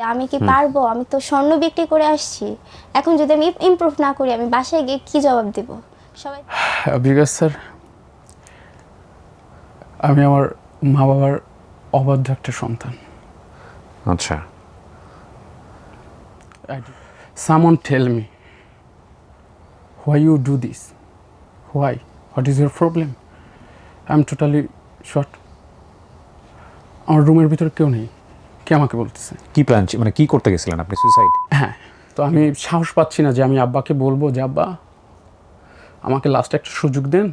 আমি কি পারবো? আমি তো স্বর্ণ বিক্রি করে আসছি। এখন যদি আমি ইমপ্রুভ না করি আমি বাসায় গিয়ে কি জবাব দেব? সবাই বিকাশ স্যার, আমি আমার মা বাবার অবাধ্য একটা সন্তান। আচ্ছা, Someone tell me why you do this? Why? What is your problem? I'm totally short. আমার রুমের ভিতরে কেউ নেই, কে আমাকে বলতেছে? কি প্ল্যান, মানে কি করতে গেছিলেন আপনি? সুইসাইড? হ্যাঁ, তো আমি সাহস পাচ্ছি না যে আমি আব্বাকে বলবো যে আব্বা আমাকে লাস্ট একটা সুযোগ দেন,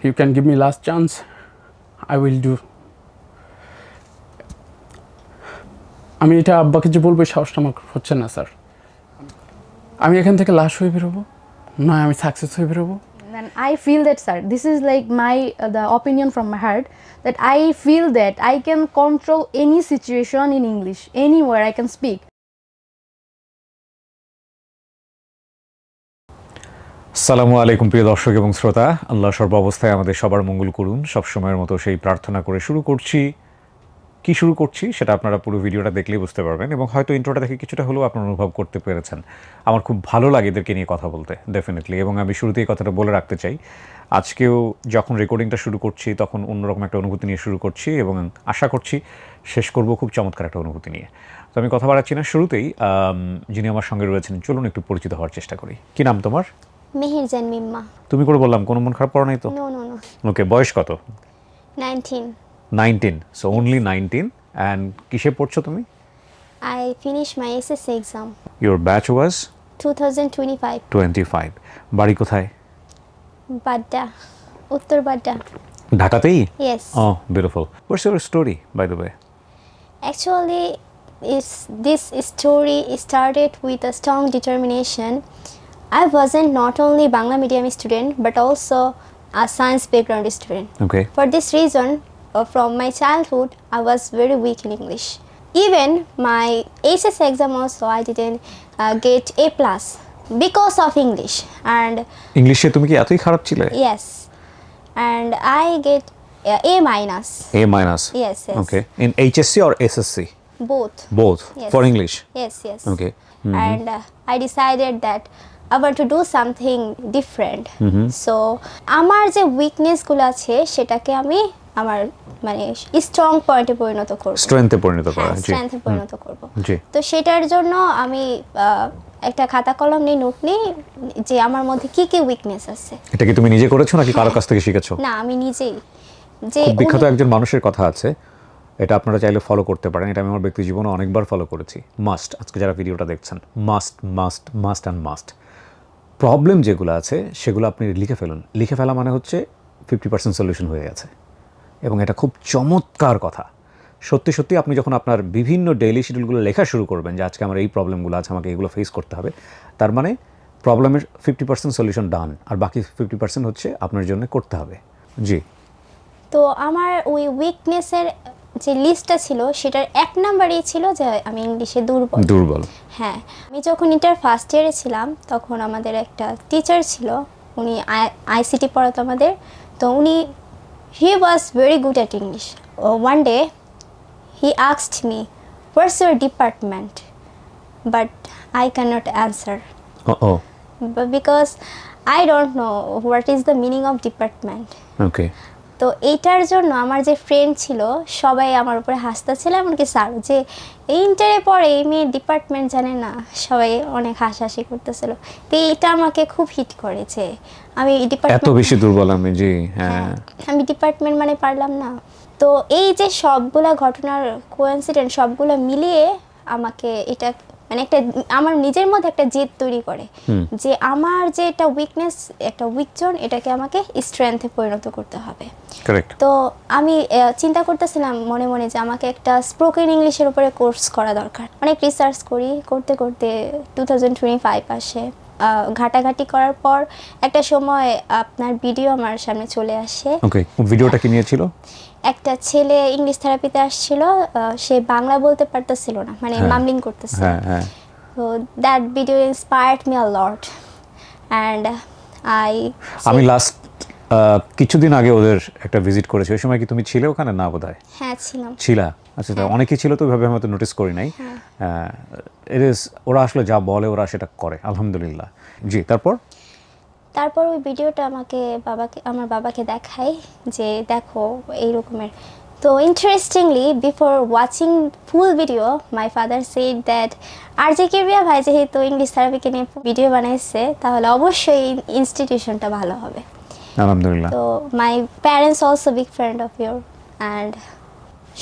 you can give me last chance, I will do. আমি এটা আব্বাকে যে বলবো এই সাহসটা আমার হচ্ছে না স্যার। আমি এখান থেকে লাশ হয়ে বেরোবো, নয় আমি সাকসেস হয়ে বেরোবো। And I feel that, sir, this is like my the opinion from my heart, that I feel that I can control any situation in English, anywhere I can speak. আসসালামু আলাইকুম প্রিয় দর্শক এবং শ্রোতা, আল্লাহ সর্বাবস্থায় আমাদের সবার মঙ্গল করুন, সবসময়ের মতো সেই প্রার্থনা করে শুরু করছি সেটা আপনারা পুরো ভিডিওটা দেখলেই বুঝতে পারবেন, এবং হয়তো ইন্ট্রোটা দেখে কিছুটা হলেও আপনারা অনুভব করতে পেরেছেন। আমার খুব ভালো লাগে এদেরকে নিয়ে কথা বলতে, ডেফিনেটলি। এবং আমি শুরুতেই কথাটা বলে রাখতে চাই, আজকেও যখন রেকর্ডিংটা শুরু করছি তখন অন্যরকম একটা অনুভূতি নিয়ে শুরু করছি, এবং আশা করছি শেষ করব খুব চমৎকার একটা অনুভূতি নিয়ে। তো আমি কথা বাড়াচ্ছি না, শুরুতেই যিনি আমার সঙ্গে রয়েছেন, চলুন একটু পরিচিত হওয়ার চেষ্টা করি। কি নাম তোমার? মেহেরজান মিম্মা। তুমি করে বললাম, কোনো মন খারাপ পড়া নাই তো? No no no. ওকে, বয়স কত? 19. 19, সো অনলি 19। অ্যান্ড কিসে পড়ছো তুমি? I finished my SSC exam. Your batch was 2025. 25। বাড়ি কোথায়? বাড্ডা, উত্তর বাড্ডা। ঢাকাতেই? Yes. Oh, beautiful. What's your story, by the way? Actually, this story started with a strong determination. I wasn't not only Bangla medium student but also a science background student. Okay. For this reason, from my childhood, I was very weak in English. Even my HSC exam also, I didn't get A plus because of English. And ইংলিশে তুমি কি এতই খারাপ ছিলে? yes, and I get A minus. A minus. Yes, yes. Okay. In HSC or SSC? Both. Both. Yes. For English? Yes, yes. Okay. And I decided that I want to do something different. So আমার যে উইকনেসগুলো আছে সেটাকে আমি আমার মানে strong পয়েন্টে পরিণত করব, স্ট্রেংথে পরিণত করা। জি। স্ট্রেংথে পরিণত করব। জি। তো সেটার জন্য আমি একটা খাতা কলম নিয়ে নোট নিই যে আমার মধ্যে কি কি উইকনেস আছে। এটা কি তুমি নিজে করেছো নাকি কারো কাছ থেকে শিখেছো? না, আমি নিজেই। যে খুব বিখ্যাত একজন মানুষের কথা আছে, এটা আপনারা চাইলে ফলো করতে পারেন, এটা আমি আমার ব্যক্তি জীবনে অনেকবার ফলো করেছি। মাস্ট, আজকে যারা ভিডিওটা দেখছেন, must must must and must. Problem যেগুলো আছে সেগুলো আপনি লিখে ফেলুন। লিখে ফেলা মানে হচ্ছে 50% সলিউশন হয়ে গেছে, এবং এটা খুব চমৎকার কথা। সত্যি সত্যি আপনি যখন আপনার বিভিন্ন ডেইলি শিডিউলগুলো লেখা শুরু করবেন যে আজকে আমার এই প্রবলেমগুলো আছে, আমাকে এগুলো ফেস করতে হবে, তার মানে প্রবলেমের 50% সলিউশন ডান, আর বাকি 50% হচ্ছে আপনার জন্য করতে হবে। জি। তো আমার ওই উইকনেসের যে লিস্টটা ছিল সেটার এক নাম্বারই ছিল যে আমি ইংলিশে দুর্বল। হ্যাঁ, আমি যখন ইন্টার ফার্স্ট ইয়ারে ছিলাম তখন আমাদের একটা টিচার ছিল, উনি আইসিটি পড়াতো আমাদের। তো উনি he was very good at English. One day he asked me what's your department, but I can not answer because I don't know what is the meaning of department. Okay. তো এইটার জন্য আমার যে friend ছিল সবাই আমার উপরে হাসতেছিল, এমনকি স্যার যে এই ইন্টারে পড়ে এই মেয়ের ডিপার্টমেন্ট জানে না, সবাই অনেক হাসাহাসি করতেছিল। তো এইটা আমাকে খুব হিট করেছে। আমি ডিপার্টমেন্ট এত বেশি দুর্বল আমি। জি। হ্যাঁ, আমি ডিপার্টমেন্ট মানে পারলাম না। তো এই যে সবগুলা ঘটনার কোইন্সিডেন্ট সবগুলো মিলিয়ে আমাকে এটা মানে একটা আমার নিজের মধ্যে একটা জেদ তৈরি করে যে আমার যে একটা উইকনেস, একটা উইক জোন, এটাকে আমাকে স্ট্রেংথে পরিণত করতে হবে। কারেক্ট। তো আমি চিন্তা করতেছিলাম মনে মনে যে আমাকে একটা স্পোকেন ইংলিশের উপরে কোর্স করা দরকার। অনেক রিসার্চ করি, করতে করতে 2025 আসে। ঘাটাঘাটি করার পর একটা সময় আপনার ভিডিও আমার সামনে চলে আসে। ওকে, ভিডিওটা কি নিয়েছিল? একটা ছেলে ইংলিশ থেরাপিতে আসছিল, সে বাংলা বলতে পারতেছিল না, মানে মামলিং করতেছিল। হ্যাঁ। তো that video inspired me a lot, and আমি কিছুদিন আগে ওদের একটা ভিজিট করেছে, ওই সময় কি তুমি ছিলে ওখানে? না বোধহয় হ্যাঁ ছিলাম। ছিলা। আচ্ছা, তা অনেকেই ছিল তো, ওইভাবে আমি হয়তো নোটিস করি নাই। ইট ইজ, ওরা আসলে যা বলে ওরা সেটা করে, আলহামদুলিল্লাহ। জি, তারপর তারপর ওই ভিডিওটা আমার বাবাকে দেখাই যে দেখো এই রকমের। তো interestingly before watching full video my father said that RJ Kibria ভাই যেহেতু ইংলিশ থেরাপিকে নিয়ে ভিডিও বানাইছে তাহলে অবশ্যই ইনস্টিটিউশনটা ভালো হবে। আলহামদুলিল্লাহ। তো my parents also big friend of your and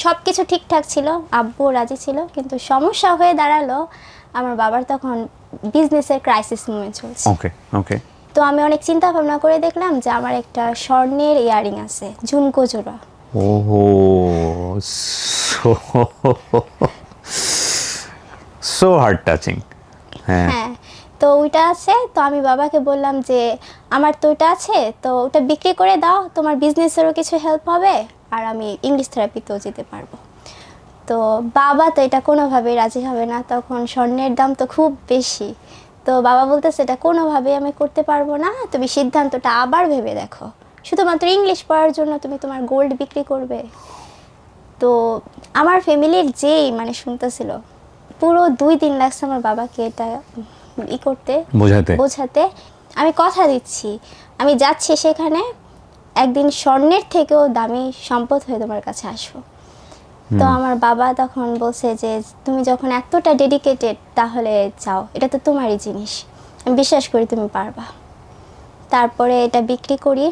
সব কিছু ঠিকঠাক ছিল, আব্বু রাজি ছিল, কিন্তু সমস্যা হয়ে দাঁড়ালো আমার বাবার তখন বিজনেসের ক্রাইসিস মুভমেন্ট চলছে। ওকে ওকে। তো আমি অনেক চিন্তা ভাবনা করে দেখলাম যে আমার একটা স্বর্ণের ইয়ারিং আছে, ঝুমকো জোড়া। ওহো, সো হার্ট টাচিং। হ্যাঁ, হ্যাঁ, তো ওইটা আছে। তো আমি বাবাকে বললাম যে আমার তো ওইটা আছে, তো ওটা বিক্রি করে দাও, তোমার বিজনেসেরও কিছু হেল্প হবে আর আমি ইংলিশ থেরাপিতেও যেতে পারবো। তো বাবা তো এটা কোনোভাবেই রাজি হবে না, তখন স্বর্ণের দাম তো খুব বেশি। তো বাবা বলতেছে এটা কোনোভাবেই আমি করতে পারবো না, তুমি সিদ্ধান্তটা আবার ভেবে দেখো, শুধুমাত্র ইংলিশ পড়ার জন্য তুমি তোমার গোল্ড বিক্রি করবে? তো আমার ফ্যামিলির যেই মানে শুনতেছিল, পুরো 2 দিন লাগছে আমার বাবাকে এটা করতে, বোঝাতে। আমি কথা দিচ্ছি আমি যাচ্ছি সেখানে, একদিন স্বর্ণের থেকেও দামি সম্পদ হয়ে তোমার কাছে আসবো। তো আমার বাবা তখন বলছে যে তুমি যখন এতটা ডেডিকেটেড তাহলে যাও, এটা তো তোমারই জিনিস, আমি বিশ্বাস করি তুমি পারবা। তারপরে এটা বিক্রি করি,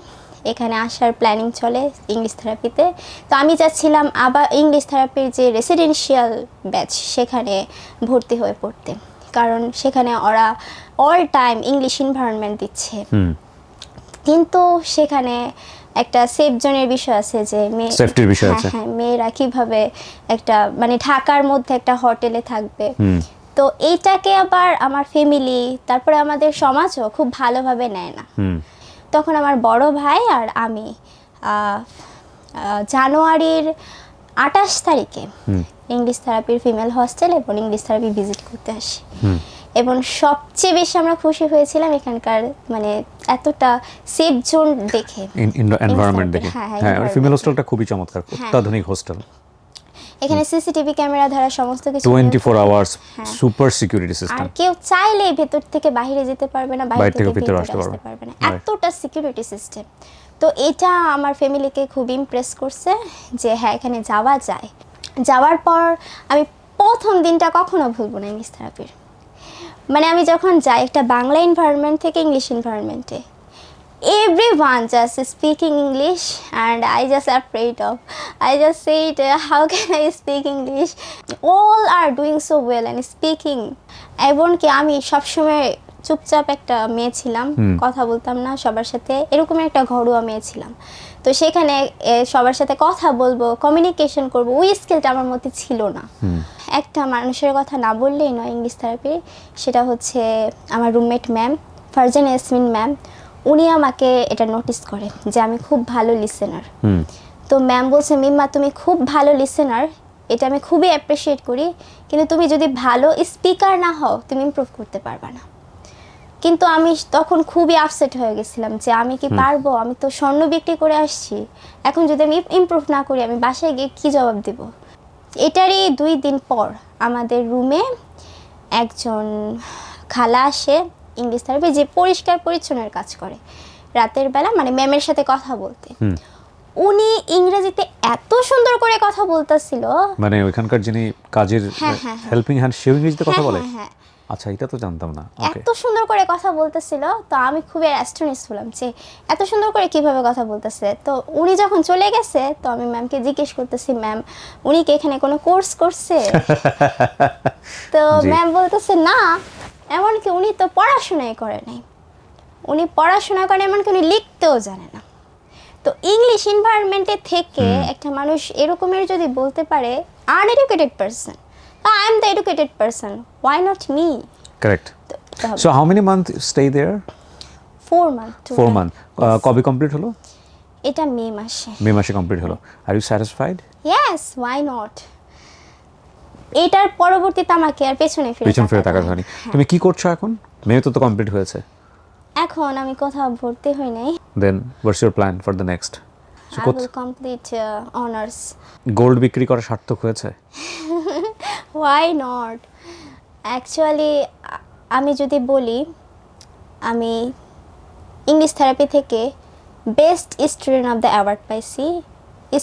এখানে আসার প্ল্যানিং চলে ইংলিশ থেরাপিতে। তো আমি যাচ্ছিলাম আবার ইংলিশ থেরাপির যে রেসিডেন্সিয়াল ব্যাচ সেখানে ভর্তি হয়ে পড়তে, কারণ সেখানে ওরা অল টাইম ইংলিশ এনভায়রনমেন্ট দিচ্ছে। কিন্তু সেখানে একটা সেফ জোনের বিষয় আছে, যে সেফটির বিষয় আছে। হ্যাঁ, মেয়েরা কিভাবে একটা মানে ঢাকার মধ্যে একটা হোটেলে থাকবে। তো এইটাকে আবার আমার ফ্যামিলি তারপরে আমাদের সমাজও খুব ভালোভাবে নেয় না। তখন আমার বড় ভাই আর আমি জানুয়ারির 28 তারিখে ইংলিশ থেরাপির ফিমেল হস্টেল এবং ইংলিশ থেরাপি ভিজিট করতে আসি। এবং সবচেয়ে বেশি আমরা খুশি হয়েছিলাম এখানকার মানে এতটা সেফ জোন দেখে, এনভায়রনমেন্ট দেখে। হ্যাঁ, ফিমেল হোস্টেলটা খুবই চমৎকার, অত্যাধুনিক হোস্টেল। এখানে সিসিটিভি ক্যামেরা দ্বারা সমস্ত কিছু 24 আওয়ার্স সুপার সিকিউরিটি সিস্টেম। আর কেউ চাইলে ভেতর থেকে বাইরে যেতে পারবে না, বাইরে থেকে ভিতরে আসতে পারবে না, এতটা সিকিউরিটি সিস্টেম। তো এটা আমার ফ্যামিলিকে খুব ইমপ্রেস করছে যে হ্যাঁ এখানে যাওয়া যায়। যাওয়ার পর আমি প্রথম দিনটা কখনো ভুলবো না ইংলিশ থেরাপির। মানে আমি যখন যাই একটা বাংলা এনভায়রনমেন্ট থেকে English এনভায়রনমেন্টে, everyone just speaking English and I just afraid of, I just said how can I speak English, all are doing so well and speaking. এমনকি আমি সবসময় চুপচাপ একটা মেয়ে ছিলাম, কথা বলতাম না সবার সাথে, এরকম একটা ঘরোয়া মেয়ে ছিলাম। তো সেখানে সবার সাথে কথা বলবো, কমিউনিকেশন করব, ওই স্কিলটা আমার মধ্যে ছিল না। একটা মানুষের কথা না বললেই নয় ইংলিশ থেরাপি, সেটা হচ্ছে আমার roommate ma'am Farzana Yasmin ma'am. উনি আমাকে এটা নোটিস করে যে আমি খুব ভালো লিসেনার। তো ম্যাম বলছে মিম্মা তুমি খুব ভালো লিসেনার, এটা আমি খুবই অ্যাপ্রিসিয়েট করি, কিন্তু তুমি যদি ভালো স্পিকার না হও তুমি ইমপ্রুভ করতে পারবে না। কিন্তু আমি তখন খুবই আপসেট হয়ে গেছিলাম যে আমি কি পারবো, আমি তো স্বর্ণ বিক্রি করে আসছি, এখন যদি আমি ইমপ্রুভ না করি আমি বাসায় গিয়ে কী জবাব দেব। এটারই 2 দিন পর আমাদের রুমে একজন খালা আসে ইংলিশ থেরাপি, যে পরিষ্কার পরিচ্ছন্নের কাজ করে, রাতের বেলা মানে ম্যামের সাথে কথা বলতে। উনি ইংরেজিতে এত সুন্দর করে কথা বলতেছিল, মানে ওইখানকার যিনি কাজের হেল্পিং হ্যান্ড সেও ইংরেজিতে কথা বলে? আচ্ছা, এটা তো জানতাম না। এত সুন্দর করে কথা বলতেছিল, তো আমি খুবই অ্যাস্টনিশ হলাম যে এত সুন্দর করে কিভাবে কথা বলতেছে। তো উনি যখন চলে গেছে তো আমি ম্যামকে জিজ্ঞেস করতেছি ম্যাম উনি কি এখানে কোনো কোর্স করছে? তো ম্যাম বলতেছে না, এমনকি উনি তো পড়াশোনাই করে নাই, উনি পড়াশোনা করে এমনকি উনি লিখতেও জানে না। তো ইংলিশ এনভায়রনমেন্টে থেকে একটা মানুষ এরকমের যদি বলতে পারে uneducated person, I am the educated person, why not me? Correct. So how many months stay there? 4 months. 4 months. কবে কমপ্লিট হলো? এটা মে মাসে। মে মাসে কমপ্লিট হলো। Are you satisfied? Yes, why not? এটার পরবর্তীতে আমাকে আর পেছনে ফিরে তাকাতে হয়নি। তুমি কি করছো এখন? মে তো কমপ্লিট হয়েছে। এখন আমি কোথাও ভর্তি হই নাই, then what's your plan for the next? I will complete honors. Gold বিক্রি করা সার্থক হয়েছে? Why not? Actually, আমি যদি বলি, আমি ইংলিশ থেরাপি থেকে best student of the award পাইছি,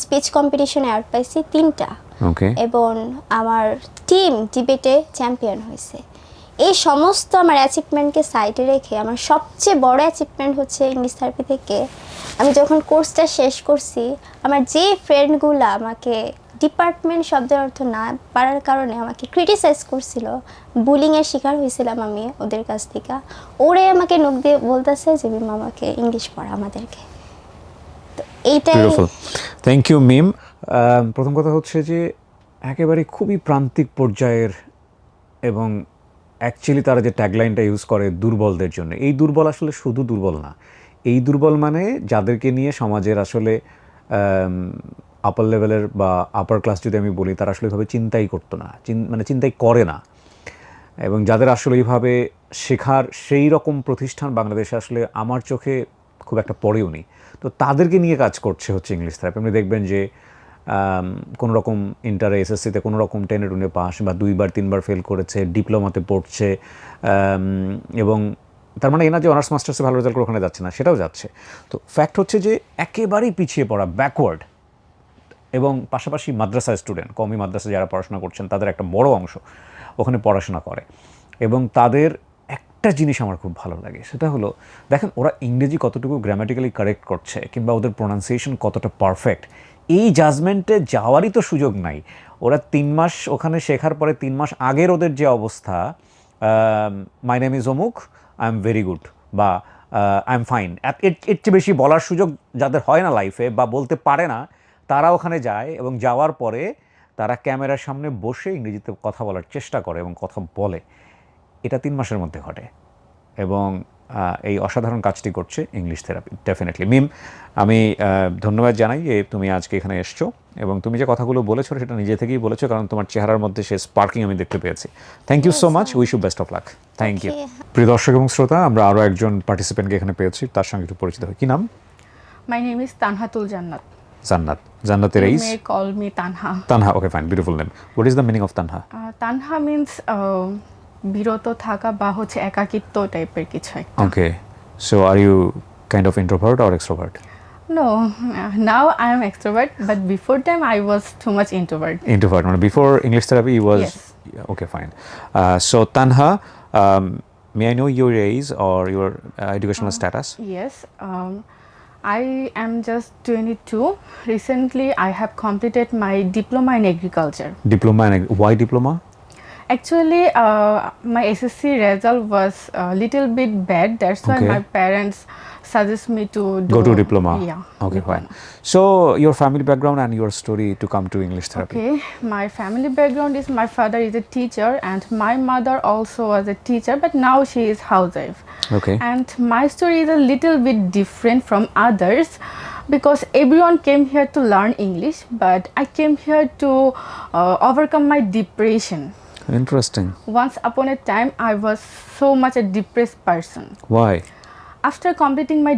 স্পিচ কম্পিটিশনে অ্যাওয়ার্ড পাইছি 3টা, ওকে, এবং আমার টিম ডিবেটে চ্যাম্পিয়ন হয়েছে। এই সমস্ত আমার অ্যাচিভমেন্টকে সাইডে রেখে আমার সবচেয়ে বড় অ্যাচিভমেন্ট হচ্ছে ইংলিশ থেরাপি থেকে আমি যখন কোর্সটা শেষ করছি, আমার যে ফ্রেন্ডগুলো আমাকে ডিপার্টমেন্ট শব্দের অর্থ না পারার কারণে আমাকে ক্রিটিসাইজ করছিল, বুলিংয়ের শিকার হয়েছিলাম আমি ওদের কাছ থেকে, ওরে আমাকে নখ দিয়ে বলতেছে যে মিম আমাকে ইংলিশ পড়া আমাদেরকে। তো এইটাই। থ্যাংক ইউ মিম। প্রথম কথা হচ্ছে যে একেবারে খুবই প্রান্তিক পর্যায়ের, এবং অ্যাকচুয়ালি তারা যে ট্যাগলাইনটা ইউজ করে দুর্বলদের জন্য, এই দুর্বল আসলে শুধু দুর্বল না, এই দুর্বল মানে যাদেরকে নিয়ে সমাজের আসলে আপার লেভেলের বা আপার ক্লাস যদি আমি বলি, তারা আসলে এভাবে চিন্তাই করতো না, মানে চিন্তাই করে না, এবং যাদের আসলে এইভাবে শেখার সেই রকম প্রতিষ্ঠান বাংলাদেশে আসলে আমার চোখে খুব একটা পড়েও নি, তো তাদেরকে নিয়ে কাজ করছে হচ্ছে ইংলিশ থেরাপি। আপনি দেখবেন যে কোনো রকম ইন্টারে এসএসসিতে কোনো রকম 10 টুনে পাস বা 2বার 3বার ফেল করেছে, ডিপ্লোমাতে পড়ছে, এবং তার মানে এই না যে অনার্স মাস্টার্সে ভালো রেজাল্ট করে ওখানে যাচ্ছে না, সেটাও যাচ্ছে। তো ফ্যাক্ট হচ্ছে যে একেবারেই পিছিয়ে পড়া, ব্যাকওয়ার্ড, এবং পাশাপাশি মাদ্রাসা স্টুডেন্ট, কওমি মাদ্রাসা যারা পড়াশোনা করছেন তাদের একটা বড় অংশ ওখানে পড়াশোনা করে, এবং তাদের একটা জিনিস আমার খুব ভালো লাগে, সেটা হলো দেখেন ওরা ইংরেজি কতটুকু গ্রামাটিক্যালি কারেক্ট করছে কিংবা ওদের প্রোনাউন্সিয়েশন কতটা পারফেক্ট, এই জাজমেন্টে যাওয়ারই তো সুযোগ নাই। ওরা 3 মাস ওখানে শেখার পরে 3 মাস আগের ওদের যে অবস্থা, মাই নেম ইজ অমুক, আই এম ভেরি গুড বা আই এম ফাইন, এর চেয়ে বেশি বলার সুযোগ যাদের হয় না লাইফে বা বলতে পারে না, তারা ওখানে যায় এবং যাওয়ার পরে তারা ক্যামেরার সামনে বসে ইংরেজিতে কথা বলার চেষ্টা করে এবং কথা বলে। এটা 3 মাসের মধ্যে ঘটে, এবং এই অসাধারণ কাজটি করছে ইংলিশ থেরাপি। ডেফিনেটলি মিম, আমি ধন্যবাদ জানাই যে তুমি আজকে এখানে এসছো, এবং তুমি যে কথাগুলো বলেছো সেটা নিজে থেকেই বলেছো, কারণ তোমার চেহারার মধ্যে সে স্পার্কিং আমি দেখতে পেয়েছি। Thank you so much, wish you best of luck. Thank you. প্রিয় দর্শক এবং শ্রোতা, আমরা আরও একজন পার্টিসিপেন্টকে এখানে পেয়েছি, তার সঙ্গে একটু পরিচিত হই। কি নাম? My name is Tanhatul Jannat. জান্নাত। জান্নাতের You age? may call me Tanha. Tanha, okay fine, beautiful name. What is the meaning of Tanha? Tanha means বিরত থাকা বা হচ্ছে একাকিত্ব টাইপের কিছু একটা। Okay, so are you kind of introvert or extrovert? No, now I am extrovert, but before time I was too much introvert. Introvert, মানে before English therapy you was? Yes. Yeah, okay, fine. So Tanha, may I know your age or your educational status? Yes, I am just 22. Recently I have completed my diploma in agriculture. Diploma in why diploma? Actually, my SSC result was a little bit bad. That's why Okay. my parents suggest me to do Go to diploma. Yeah. Okay, diploma. fine. So your family background and your story to come to English therapy. Okay, my family background is my father is a teacher and my mother also was a teacher, but now she is housewife. Okay. And my story is a little bit different from others because everyone came here to learn English, but I came here to overcome my depression. Interesting. Once upon a time, I was so much a depressed person. Why? After completing my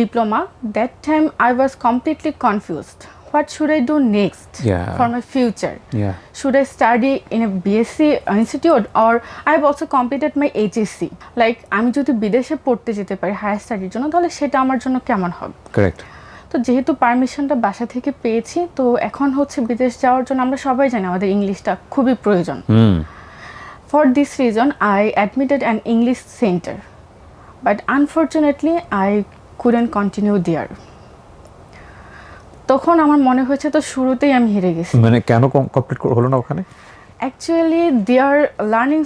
diploma, that time I was completely confused. What should I do next Yeah. for my future? Yeah. Should I study in a BSc institute or I have also completed my HSC? Like আমি যদি বিদেশে পড়তে যেতে পারি higher স্টাডির জন্য, তাহলে সেটা আমার জন্য কেমন হবে? Correct. তো যেহেতু পারমিশনটা বাসা থেকে পেয়েছি, তো এখন হচ্ছে বিদেশ যাওয়ার জন্য আমরা সবাই জানি আমাদের ইংলিশটা খুবই প্রয়োজন। For this reason, I admitted an English center, but unfortunately, I couldn't continue there. তখন আমার মনে হয়েছে তো শুরুতেই আমি হেরে গেছি। মানে কেন কমপ্লিট হলো না ওখানে? Actually, their learning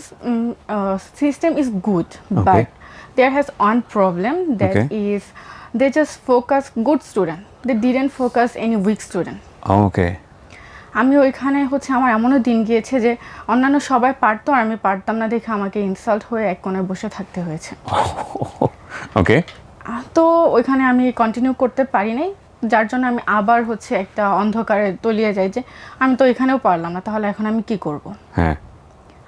system is good, Okay. but there has one problem that Okay. is they just focus good student. They didn't focus any weak student. ওকে। আমি ওইখানে হচ্ছে আমার এমনও দিন গিয়েছে যে অন্যান্য সবাই পারতো আর আমি পারতাম না দেখে আমাকে ইনসাল্ট হয়ে এক কোণে বসে থাকতে হয়েছে। ওকে। তো ওইখানে আমি কন্টিনিউ করতে পারি নাই, যার জন্য আমি আবার হচ্ছে একটা অন্ধকারে তলিয়ে যাই যে আমি তো এখানেও পারলাম না, তাহলে এখন আমি কি করব? হ্যাঁ।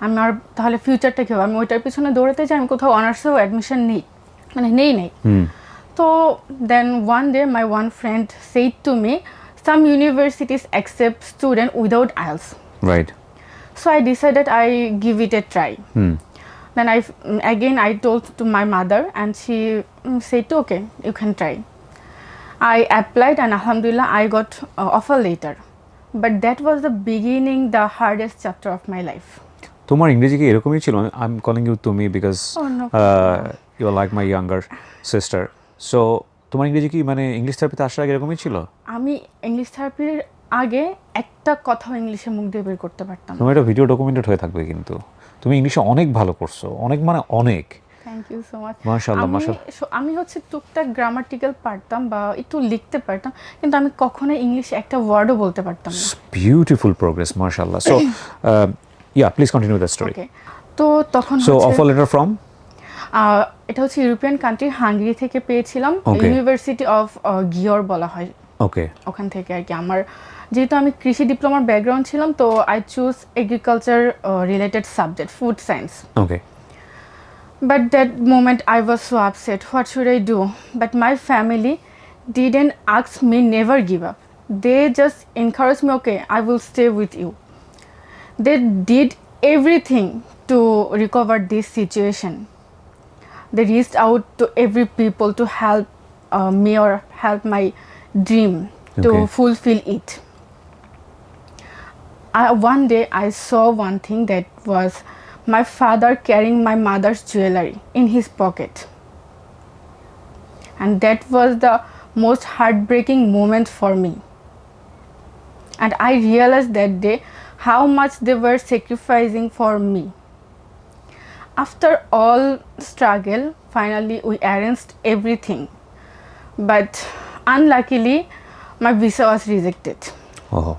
আমি আর তাহলে ফিউচারটা কী হবে? আমি ওইটার পিছনে দৌড়াতে যাই, আমি কোথাও অনার্সেও অ্যাডমিশন নেই, মানে নেই। So then one day my one friend said to me, some universities accept student without IELTS. Right. So I decided I give it a try. Then I told to my mother, and she said, okay, you can try. I applied, and alhamdulillah I got offer letter. But that was the beginning, the hardest chapter of my life. তোমার ইংরেজি কি এরকমই ছিল? I am calling you তুমি because no you are like my younger sister. So তোমার ইংরেজি কি মানে ইংলিশ থেরাপিতে আসার আগে এরকমই ছিল? আমি ইংলিশ থেরাপির আগে একটা কথাও ইংলিশে মুখ দিয়ে বের করতে পারতাম না। তোমার এটা ভিডিও ডকুমেন্টেড হয়ে থাকবে কিন্তু তুমি ইংলিশে অনেক ভালো করছো, অনেক মানে অনেক। Thank you so much. মাশাআল্লাহ মাশাআল্লাহ। আমি হচ্ছে টুকটাক গ্রামাটিক্যাল পারতাম বা একটু লিখতে পারতাম, কিন্তু আমি কখনো ইংলিশে একটা ওয়ার্ডও বলতে পারতাম না। বিউটিফুল প্রোগ্রেস মাশাআল্লাহ। So please continue the story. Okay, তো তখন সো অফার লেটার ফ্রম এটা হচ্ছে ইউরোপিয়ান কান্ট্রি হাঙ্গেরি থেকে পেয়েছিলাম, ইউনিভার্সিটি অফ গিওর বলা হয়। ওকে, ওখান থেকে আর কি আমার, যেহেতু আমি কৃষি ডিপ্লোমার ব্যাকগ্রাউন্ড ছিলাম, তো I choose agriculture related subject, food science. Okay. But that moment I was so upset. What should I do? But my family didn't ask me never give up. They just encouraged me, okay, I will stay with you. They did everything to recover this situation. They reached out to every people to help me or help my dream to fulfill it. One day I saw one thing, that was my father carrying my mother's jewelry in his pocket, and that was the most heartbreaking moment for me. And I realized that day how much they were sacrificing for me. After all struggle, finally we arranged everything, but unluckily my visa was rejected. Oh.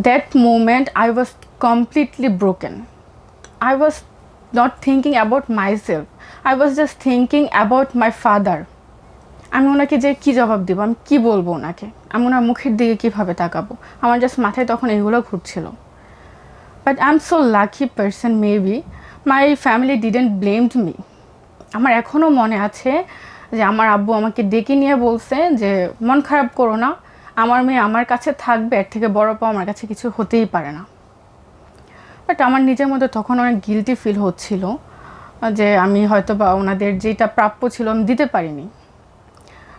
That moment I was completely broken. I was not thinking about myself. I was just thinking about my father. আমি ওনাকে যে কী জবাব দেবো, আমি কী বলবো ওনাকে, আমি ওনার মুখের দিকে কীভাবে তাকাবো, আমার জাস্ট মাথায় তখন এগুলো ঘুরছিল। But I am so lucky person, maybe my family didn't blamed me. আমার এখনও মনে আছে যে আমার আব্বু আমাকে ডেকে নিয়ে বলছে যে মন খারাপ করো না, আমার মেয়ে আমার কাছে থাকবে, এর থেকে বড় পাওয়া আমার কাছে কিছু হতেই পারে না। বাট আমার নিজের মধ্যে তখন অনেক গিলটি ফিল হচ্ছিল যে আমি হয়তো বা ওনাদের যেটা প্রাপ্য ছিল আমি দিতে পারিনি।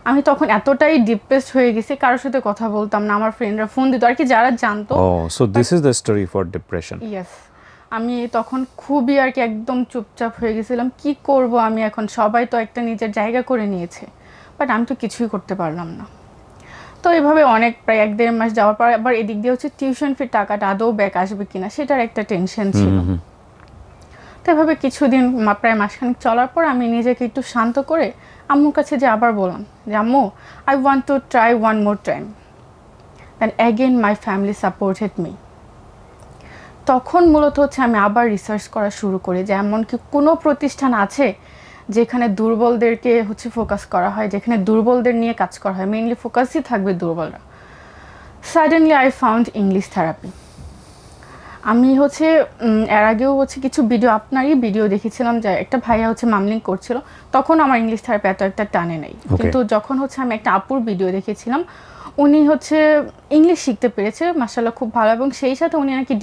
আমি তখন এতটাই ডিপ্রেসড হয়ে গেছি, কারোর সাথে কথা বলতাম না, আমার ফ্রেন্ডরা ফোন দিত আর কি, যারা জানতো। So this is the story for depression. Yes, আমি তখন খুবই আর কি একদম চুপচাপ হয়ে গেছিলাম, কি করব আমি এখন, সবাই তো একটা নিজের জায়গা করে নিয়েছে, বাট আমি তো কিছুই করতে পারলাম না। তো এইভাবে অনেক প্রায় 1-1.5 মাস যাওয়ার পর আবার এদিক দিয়ে হচ্ছে টিউশন ফির টাকাটা আদৌ ব্যাক আসবে কিনা সেটার একটা টেনশন ছিল। তো এভাবে কিছুদিন প্রায় মাসখানেক চলার পর আমি নিজেকে একটু শান্ত করে আম্মুর কাছে যে আবার বললাম যে আম্মু, I want to try one more time. And again my family supported me. তখন মূলত হচ্ছে আমি আবার রিসার্চ করা শুরু করি যে এমন কি কোনো প্রতিষ্ঠান আছে যেখানে দুর্বলদেরকে হচ্ছে ফোকাস করা হয়, যেখানে দুর্বলদের নিয়ে কাজ করা হয়, মেইনলি ফোকাসই থাকবে দুর্বলরা। Suddenly I found English therapy. আমি হচ্ছে এর আগেও হচ্ছে কিছু আপনারই ভিডিও দেখেছিলাম যে একটা ভাইয়া হচ্ছে মামলিং করছিল, তখন আমার ইংলিশ থেরাপি এত একটা টানে নেই। কিন্তু যখন হচ্ছে আমি একটা আপুর ভিডিও দেখেছিলাম, উনি হচ্ছে ইংলিশ শিখতে পেরেছে মাশাআল্লাহ খুব ভালো, এবং সেই সাথে উনি নাকি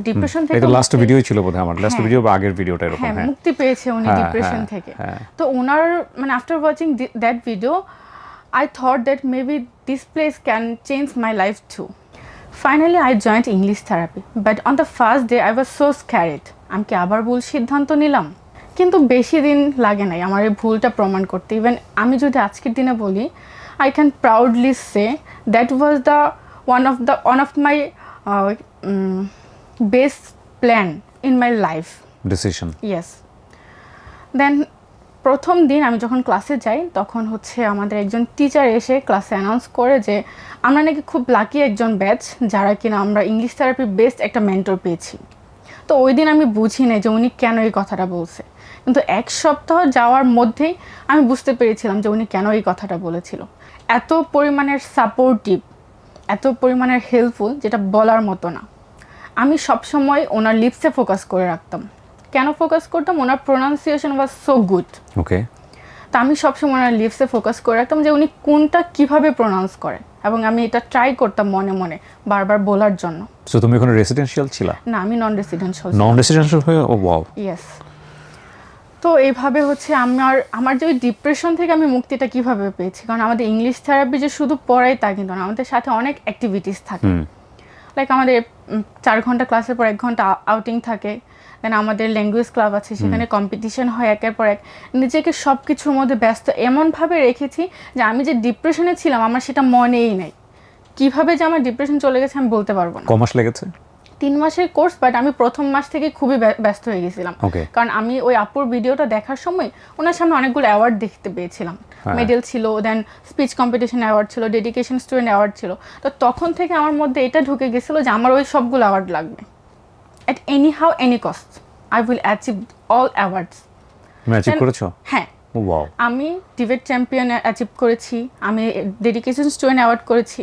ডিপ্রেশন থেকে, এটা লাস্ট ভিডিওই ছিল বোধহয় আমার, লাস্ট ভিডিও বা আগের ভিডিওটা এরকম, হ্যাঁ মুক্তি পেয়েছে উনি ডিপ্রেশন থেকে। তো ওনার মানে after watching that video I thought that maybe this place can change my life to. Finally, I joined English therapy, but on the first day I was so scared. আমি কি আবার ভুল সিদ্ধান্ত নিলাম? কিন্তু বেশি দিন লাগে নাই আমার এই ভুলটা প্রমাণ করতে। ইভেন আমি যদি আজকের দিনে বলি, I can proudly say that was the one of my best plan in my life. Decision. Yes. Then প্রথম দিন আমি যখন ক্লাসে যাই তখন হচ্ছে আমাদের একজন টিচার এসে ক্লাসে অ্যানাউন্স করে যে আমরা নাকি খুব লাকি একজন ব্যাচ যারা কিনা আমরা ইংলিশ থেরাপির বেস্ট একটা মেন্টর পেয়েছি। তো ওই দিন আমি বুঝি নাই যে উনি কেন এই কথাটা বলছে, কিন্তু 1 সপ্তাহ যাওয়ার মধ্যেই আমি বুঝতে পেরেছিলাম যে উনি কেন এই কথাটা বলেছিল। এত পরিমাণের সাপোর্টিভ, এত পরিমাণের হেল্পফুল, যেটা বলার মতো না। আমি সবসময় ওনার লিপসে ফোকাস করে রাখতাম। কেন ফোকাস করতাম? ওনার প্রোনাউন্সিয়েশন ওয়াজ সো গুড। ওকে। তো আমি সবসময় ওনার লিপসে ফোকাস করে রাখতাম যে উনি কোনটা কিভাবে প্রোনাউন্স করে, এবং আমি এটা ট্রাই করতাম মনে মনে বারবার বলার জন্য। সো তুমি ওখানে রেসিডেন্সিয়াল ছিলা? না, আমি নন রেসিডেন্সিয়াল। নন রেসিডেন্সিয়াল হয়ে? ও ওয়াও। ইয়েস। তো এইভাবে হচ্ছে আমার যে ওই ডিপ্রেশন থেকে আমি মুক্তিটা কিভাবে পেয়েছি, কারণ আমাদের ইংলিশ থেরাপি যে শুধু পড়াই তা কিন্তু না, আমাদের সাথে অনেক অ্যাক্টিভিটিস থাকে। লাইক আমাদের 4 ঘন্টা ক্লাসের পর 1 ঘন্টা আউটিং থাকে, দেন আমাদের ল্যাঙ্গুয়েজ ক্লাব আছে, সেখানে কম্পিটিশন হয় একের পর এক। নিজেকে সব কিছুর মধ্যে ব্যস্ত এমনভাবে রেখেছি যে আমি যে ডিপ্রেশনে ছিলাম আমার সেটা মনেই নাই। কিভাবে যে আমার ডিপ্রেশন চলে গেছে আমি বলতে পারবো না। ক মাস লেগেছে? 3 মাসের কোর্স, বাট আমি প্রথম মাস থেকে খুবই ব্যস্ত হয়ে গেছিলাম। কারণ আমি ওই আপুর ভিডিওটা দেখার সময় ওনার সামনে অনেকগুলো অ্যাওয়ার্ড দেখতে পেয়েছিলাম। মেডেল ছিল, দেন স্পিচ কম্পিটিশন অ্যাওয়ার্ড ছিল, ডেডিকেশন স্টুডেন্ট অ্যাওয়ার্ড ছিল। তো তখন থেকে আমার মধ্যে এটা ঢুকে গেছিলো যে আমার ওই সবগুলো অ্যাওয়ার্ড লাগবে। At any how any cost I will achieve all awards. Achieve করেছো? হ্যাঁ, ওয়াও। আমি ডিবেট চ্যাম্পিয়ন অ্যাচিভ করেছি, আমি ডেডিকেশন স্টুডেন্ট অ্যাওয়ার্ড করেছি,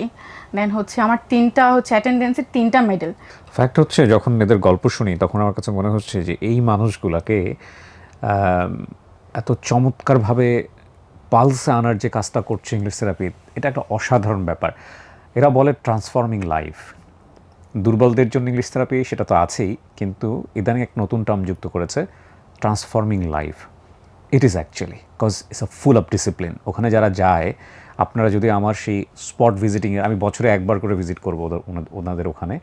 দেন হচ্ছে আমার 3টা হচ্ছে অ্যাটেন্ডেন্সের 3টা মেডেল। ফ্যাক্ট হচ্ছে যখন এদের গল্প শুনি তখন আমার কাছে মনে হচ্ছে যে এই মানুষগুলোকে এত চমৎকারভাবে পালসে আনার যে কাজটা করছে ইংলিশ থেরাপি, এটা একটা অসাধারণ ব্যাপার। এরা বলে ট্রান্সফর্মিং লাইফ। দুর্বলদের জন্য ইংলিশ থেরাপি সেটা তো আছেই, কিন্তু ইদানিং এক নতুন টার্ম যুক্ত করেছে, transforming life. It is actually cause it's a full of discipline. ওখানে যারা যায়, আপনারা যদি আমার সেই স্পট ভিজিটিংয়ে, আমি বছরে একবার করে ভিজিট করবো ওনাদের ওখানে।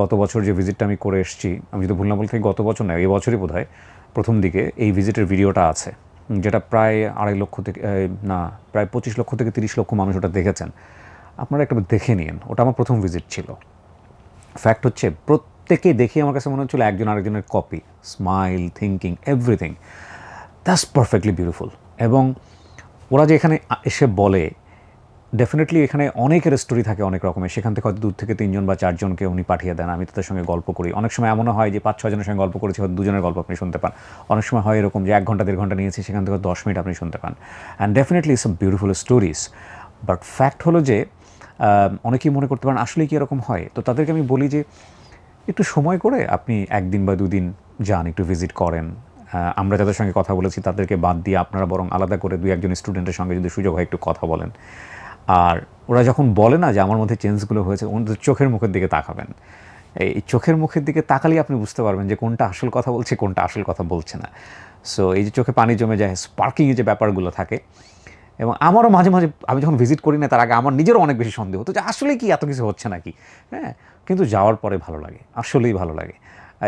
গত বছর যে ভিজিটটা আমি করে এসেছি, আমি যদি ভুল না বলতে গত বছর নয়, এই বছরই বোধ হয় প্রথম দিকে এই ভিজিটের ভিডিওটা আছে, যেটা প্রায় 2.5 লক্ষ থেকে না প্রায় 25 লক্ষ থেকে 30 লক্ষ মানুষ ওটা দেখেছেন। আপনারা একটা দেখে নিন, ওটা আমার প্রথম ভিজিট ছিল। ফ্যাক্ট হচ্ছে প্রত্যেকেই দেখে আমার কাছে মনে হচ্ছিল একজন আরেকজনের copy, smile, thinking, everything that's perfectly beautiful. এবং ওরা যে এখানে এসে বলে, ডেফিনেটলি এখানে অনেকের স্টোরি থাকে অনেক রকমের, সেখান থেকে হয়তো 2 থেকে 3 জন বা 4 জনকে উনি পাঠিয়ে দেন, আমি তাদের সঙ্গে গল্প করি। অনেক সময় এমনও হয় যে 5-6 জনের সঙ্গে গল্প করেছি, হয়তো 2 জনের গল্প আপনি শুনতে পান। অনেক সময় হয় এরকম যে 1 ঘন্টা 1.5 ঘন্টা নিয়েছি, সেখান থেকে 10 মিনিট আপনি শুনতে পান। And definitely it's a beautiful stories. But fact হলো যে অনেকেই মনে করতে পারেন আসলে কি এরকম হয়। তো তাদেরকে আমি বলি যে একটু সময় করে আপনি 1 দিন বা 2 দিন যান, একটু ভিজিট করেন। আমরা যাদের সঙ্গে কথা বলেছি তাদেরকে বাদ দিয়ে আপনারা বরং আলাদা করে 2-1 স্টুডেন্টের সঙ্গে যদি সুযোগ হয় একটু কথা বলেন। আর ওরা যখন বলে না যে আমার মধ্যে চেঞ্জগুলো হয়েছে, ওদের চোখের মুখের দিকে তাকাবেন। এই চোখের মুখের দিকে তাকালেই আপনি বুঝতে পারবেন যে কোনটা আসল কথা বলছে, কোনটা আসল কথা বলছে না। সো এই যে চোখে পানি জমে যায়, স্পার্কিংয়ে যে ব্যাপারগুলো থাকে, এবং আমারও মাঝে মাঝে আমি যখন ভিজিট করি না তার আগে আমার নিজেরও অনেক বেশি সন্দেহ হতো যে আসলে কি এত কিছু হচ্ছে নাকি। হ্যাঁ, কিন্তু যাওয়ার পরে ভালো লাগে, আসলেই ভালো লাগে।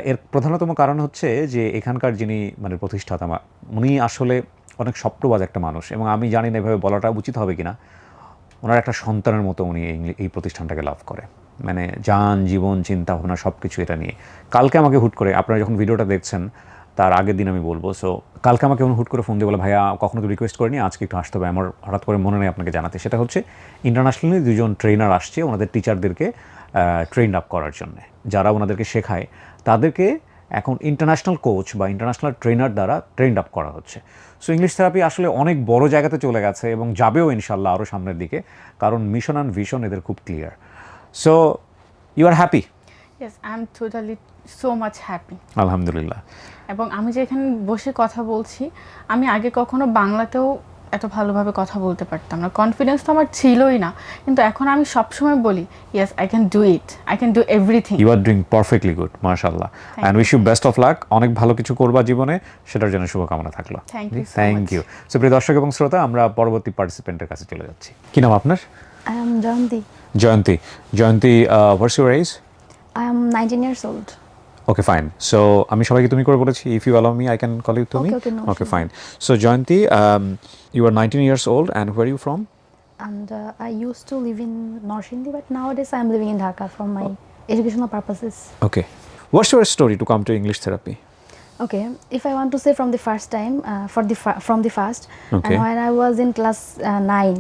এর প্রধানতম কারণ হচ্ছে যে এখানকার যিনি মানে প্রতিষ্ঠাতা, উনি আসলে অনেক স্বপ্নবাজ একটা মানুষ, এবং আমি জানি না এভাবে বলাটা উচিত হবে কিনা, ওনার একটা সন্তানের মতো উনি এই প্রতিষ্ঠানটাকে লাভ করে, মানে যান জীবন চিন্তা ভাবনা সব কিছু এটা নিয়ে। কালকে আমাকে হুট করে, আপনারা যখন ভিডিওটা দেখছেন তার আগের দিন আমি বলবো, সো কালকে আমাকে হুট করে ফোন দিয়ে বলে, ভাইয়া কখনো তো রিকোয়েস্ট করিনি, আজকে একটু আসতে হবে, আমার হঠাৎ করে মনে নেই আপনাকে জানাতে। সেটা হচ্ছে ইন্টারন্যাশনালি 2 জন ট্রেনার আসছে ওনাদের টিচারদেরকে ট্রেন আপ করার জন্য। যারা ওনাদেরকে শেখায় তাদেরকে এখন ইন্টারন্যাশনাল কোচ বা ইন্টারন্যাশনাল ট্রেনার দ্বারা ট্রেন আপ করা হচ্ছে। সো ইংলিশ থেরাপি আসলে অনেক বড় জায়গাতে চলে গেছে এবং যাবেও ইনশাল্লাহ আরও সামনের দিকে, কারণ মিশন অ্যান্ড ভিশন এদের খুব clear. So you are happy? Yes, I am totally so much happy, আলহামদুলিল্লাহ। এবং আমি যে এখানে বসে কথা বলছি, আমি আগে কখনো বাংলাতেও এত ভালোভাবে কথা বলতে পারতাম না, কনফিডেন্স তো আমার ছিলই না। কিন্তু এখন আমি সবসময় বলি, yes I can do it, I can do everything. You are doing perfectly good, মাশাআল্লাহ, and wish you best of luck. অনেক ভালো কিছু করবা জীবনে, সেটার জন্য শুভকামনা থাকলো। Thank you. সো প্রিয় দর্শক এবং শ্রোতা, আমরা পরবর্তী পার্টিসিপেন্টের কাছে চলে যাচ্ছি। কি নাম আপনার? I am Jayanti. Jayanti, what's your age? I am 19 years old. Okay fine. So আমি সবাইকে তুমি করে বলেছি, if you allow me I can call you তুমি। Okay fine. So Jayanti, you are 19 years old and where are you from? And I used to live in Norshindi, but nowadays I am living in Dhaka for my educational purposes. Okay. What's your story to come to English therapy? Okay, if I want to say from the first time, from the first, Okay. and when I was in class 9,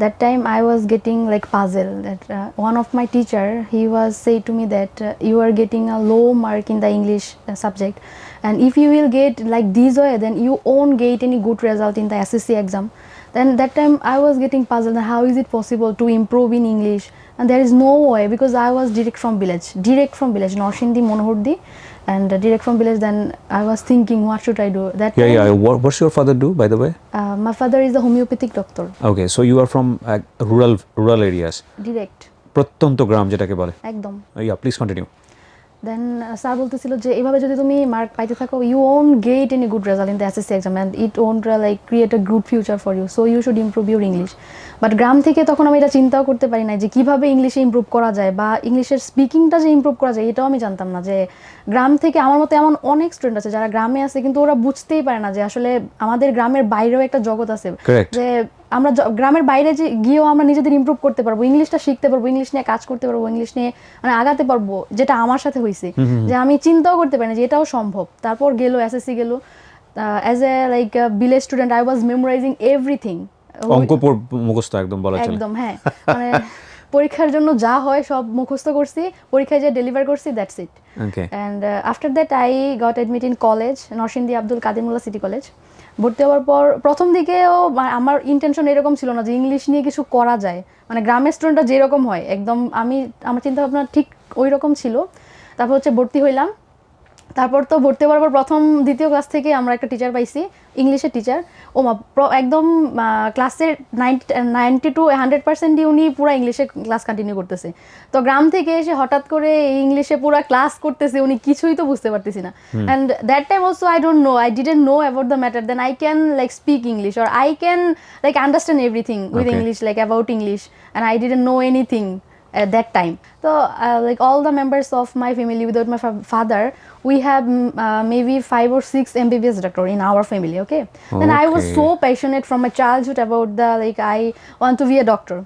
that time I was getting like puzzled that one of my teacher, he was say to me that you are getting a low mark in the English subject, and if you will get like this way, then you won't get any good result in the SSC exam. Then that time I was getting puzzled, how is it possible to improve in English, and there is no way, because I was direct from village, Norshindi, Monohurdi, and direct from village. Then I was thinking, what should I do? That Yeah, time, yeah. What's your father do, by the way? My father is a homeopathic doctor. Okay, so you are from rural areas. Direct. প্রত্যন্ত গ্রাম যেটাকে বলে। একদম। Yeah, please continue. Then sir বলতেছিল যে এভাবে যদি তুমি mark পাইতে থাকো you won't get any good result in the SSC exam and it won't like create a good future for you, so you should improve your English. But গ্রাম থেকে তখন আমি এটা চিন্তাও করতে পারি না যে কীভাবে ইংলিশে ইমপ্রুভ করা যায় বা ইংলিশের স্পিকিংটা যে ইমপ্রুভ করা যায় এটাও আমি জানতাম না। যে গ্রাম থেকে আমার মতো এমন অনেক স্টুডেন্ট আছে যারা গ্রামে আছে কিন্তু ওরা বুঝতেই পারে না যে আসলে আমাদের গ্রামের বাইরেও একটা জগৎ আছে, যে আমরা গ্রামের বাইরে যে গিয়েও আমরা নিজেদের ইমপ্রুভ করতে পারবো, ইংলিশটা শিখতে পারবো, ইংলিশ নিয়ে কাজ করতে পারবো, ইংলিশ নিয়ে মানে আগাতে পারবো, যেটা আমার সাথে হয়েছে যে আমি চিন্তাও করতে পারি না যে এটাও সম্ভব। তারপর গেলো এসএসসি গেলো, as a like village student I was memorising everything. অঙ্ক মুখস্থ একদম বলা চলে। একদম, হ্যাঁ, মানে পরীক্ষার জন্য যা হয় সব মুখস্থ করছি, পরীক্ষায় যে ডেলিভার করছি, that's it. And after that I got admit in college, Narsingdi Abdul Kadimullah city college. ভর্তি হওয়ার পর প্রথম দিকেও আমার ইন্টেনশন এরকম ছিল না যে ইংলিশ নিয়ে কিছু করা যায়, মানে গ্রামের স্টুডেন্টরা যেরকম হয় একদম আমার চিন্তা ভাবনা ঠিক ওই রকম ছিল। তারপর হচ্ছে ভর্তি হইলাম। তারপর তো ভর্তি হওয়ার পর প্রথম দ্বিতীয় ক্লাস থেকে আমরা একটা টিচার পাইছি, ইংলিশের টিচার। একদম ক্লাসের 90 to 100% উনি পুরো ইংলিশে ক্লাস কন্টিনিউ করতেছে। তো গ্রাম থেকে এসে হঠাৎ করে ইংলিশে পুরো ক্লাস করতেছে, উনি কিছুই তো বুঝতে পারতেছি না। And that time also I don't know, I didn't know about the matter then I can like speak English or I can like understand everything with English, like about English, and I didn't know anything at that time. So like all the members of my family without my father, we have maybe 5 or 6 MBBS doctor in our family. Okay, then I was so passionate from my childhood about the like I want to be a doctor.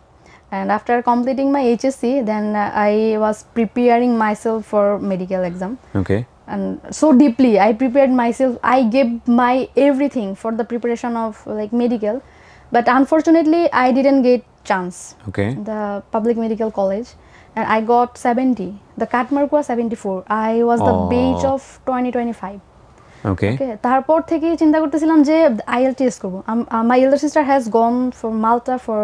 And after completing my HSC, then I was preparing myself for medical exam. Okay. And so deeply I prepared myself, I gave my everything for the preparation of like medical, but unfortunately I didn't get chance. Okay. The public medical college, and I got 70. The cut mark was 74. I was the batch of 2025. Okay. Okay, তারপর থেকে চিন্তা করতেছিলাম যে IELTS করব। My elder sister has gone for Malta for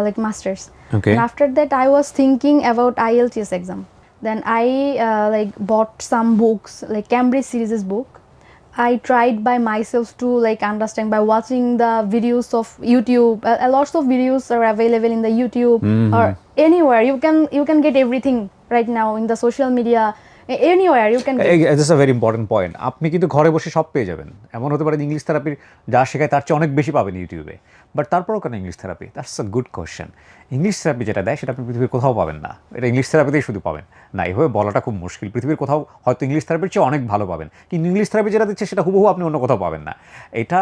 like masters. Okay. And after that I was thinking about IELTS exam. Then I like bought some books, like Cambridge series book. I tried by myself to like understand by watching the videos of YouTube. Lots of videos are available in the YouTube or anywhere. You can get everything right now in the social media. Anywhere you can get. This is a very important point. আপনি কিন্তু ঘরে বসে সব পেয়ে যাবেন। এমন হতে পারে ইংলিশ থেরাপির যা শেখায় তার চেয়ে অনেক বেশি পাবেন ইউটিউবে। বাট তারপরও কেন English therapy? That's a good question. English therapy যেটা দেয় সেটা আপনি পৃথিবীর কোথাও পাবেন না, এটা ইংলিশ থেরাপিতেই শুধু পাবেন। না, এভাবে বলাটা খুব মুশকিল। পৃথিবীর কোথাও হয়তো ইংলিশ থেরাপির চেয়ে অনেক ভালো পাবেন, কিন্তু ইংলিশ থেরাপি যেটা দিচ্ছে সেটা হুবহু আপনি অন্য কোথাও পাবেন না। এটা